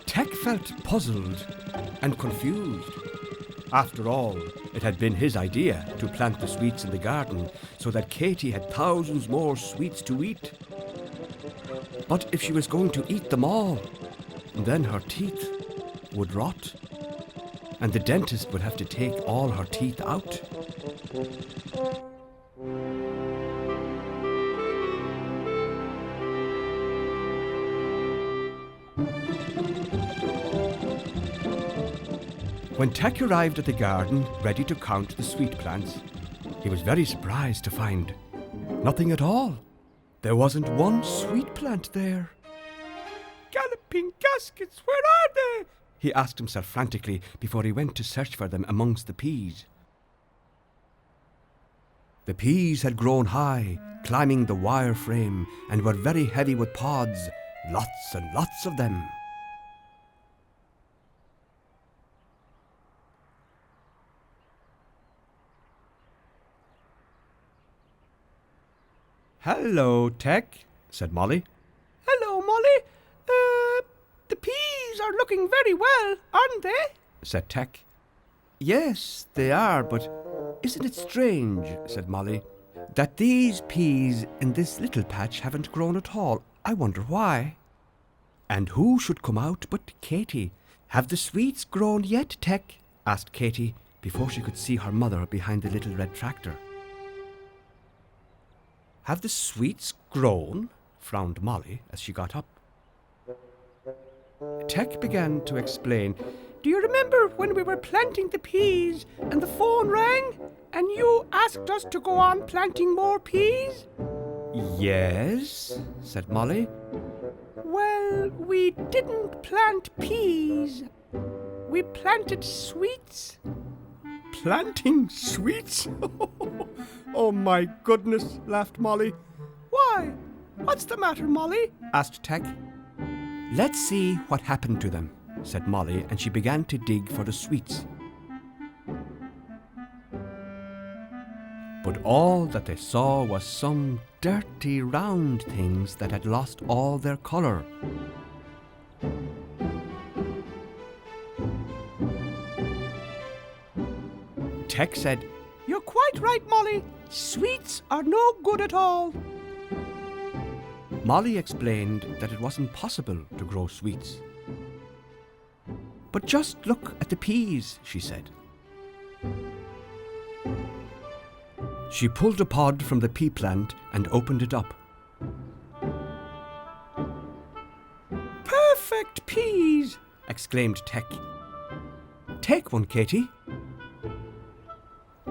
Tec felt puzzled and confused. After all, it had been his idea to plant the sweets in the garden so that Katy had thousands more sweets to eat. But if she was going to eat them all, then her teeth would rot, and the dentist would have to take all her teeth out. When Tec arrived at the garden, ready to count the sweet plants, he was very surprised to find nothing at all. There wasn't one sweet plant there. Galloping gaskets, where are they? He asked himself frantically before he went to search for them amongst the peas. The peas had grown high, climbing the wire frame, and were very heavy with pods, lots and lots of them. Hello, Tec, said Molly. Hello, Molly. The peas are looking very well, aren't they? Said Tec. Yes, they are, but isn't it strange, said Molly, that these peas in this little patch haven't grown at all? I wonder why. And who should come out but Katy? Have the sweets grown yet, Tec? Asked Katy before she could see her mother behind the little red tractor. Have the sweets grown? Frowned Molly as she got up. Tec began to explain. Do you remember when we were planting the peas and the phone rang and you asked us to go on planting more peas? Yes, said Molly. Well, we didn't plant peas. We planted sweets. Planting sweets? Oh my goodness, laughed Molly. Why? What's the matter, Molly? Asked Tec. Let's see what happened to them, said Molly, and she began to dig for the sweets. But all that they saw was some dirty round things that had lost all their colour. Tec said, You're quite right, Molly. Sweets are no good at all. Molly explained that it wasn't possible to grow sweets. But just look at the peas, she said. She pulled a pod from the pea plant and opened it up. Perfect peas! Exclaimed Tec. Take one, Katy.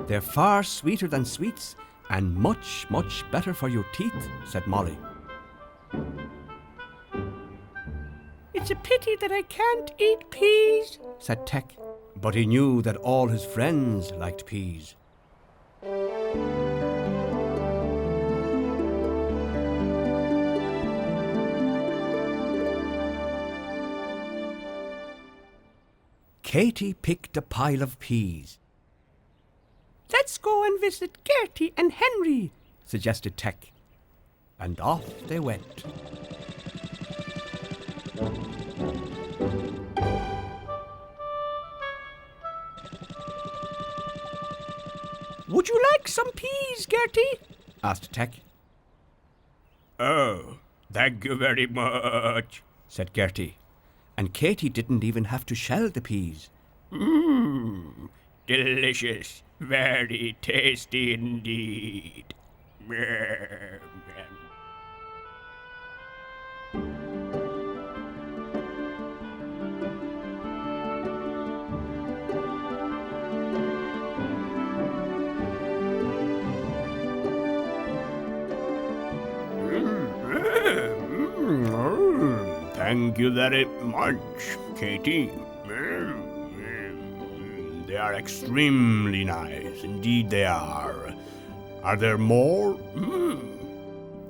They're far sweeter than sweets and much, much better for your teeth, said Molly. It's a pity that I can't eat peas, said Tec. but he knew that all his friends liked peas. Katy picked a pile of peas. Let's go and visit Gertie and Henry, suggested Tec, and off they went. Would you like some peas, Gertie? asked Tec. Oh, thank you very much, said Gertie, and Katy didn't even have to shell the peas. Delicious. Very tasty indeed. Thank you very much, Katy. They are extremely nice. Indeed they are. Are there more?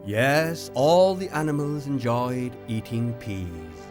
Yes, all the animals enjoyed eating peas.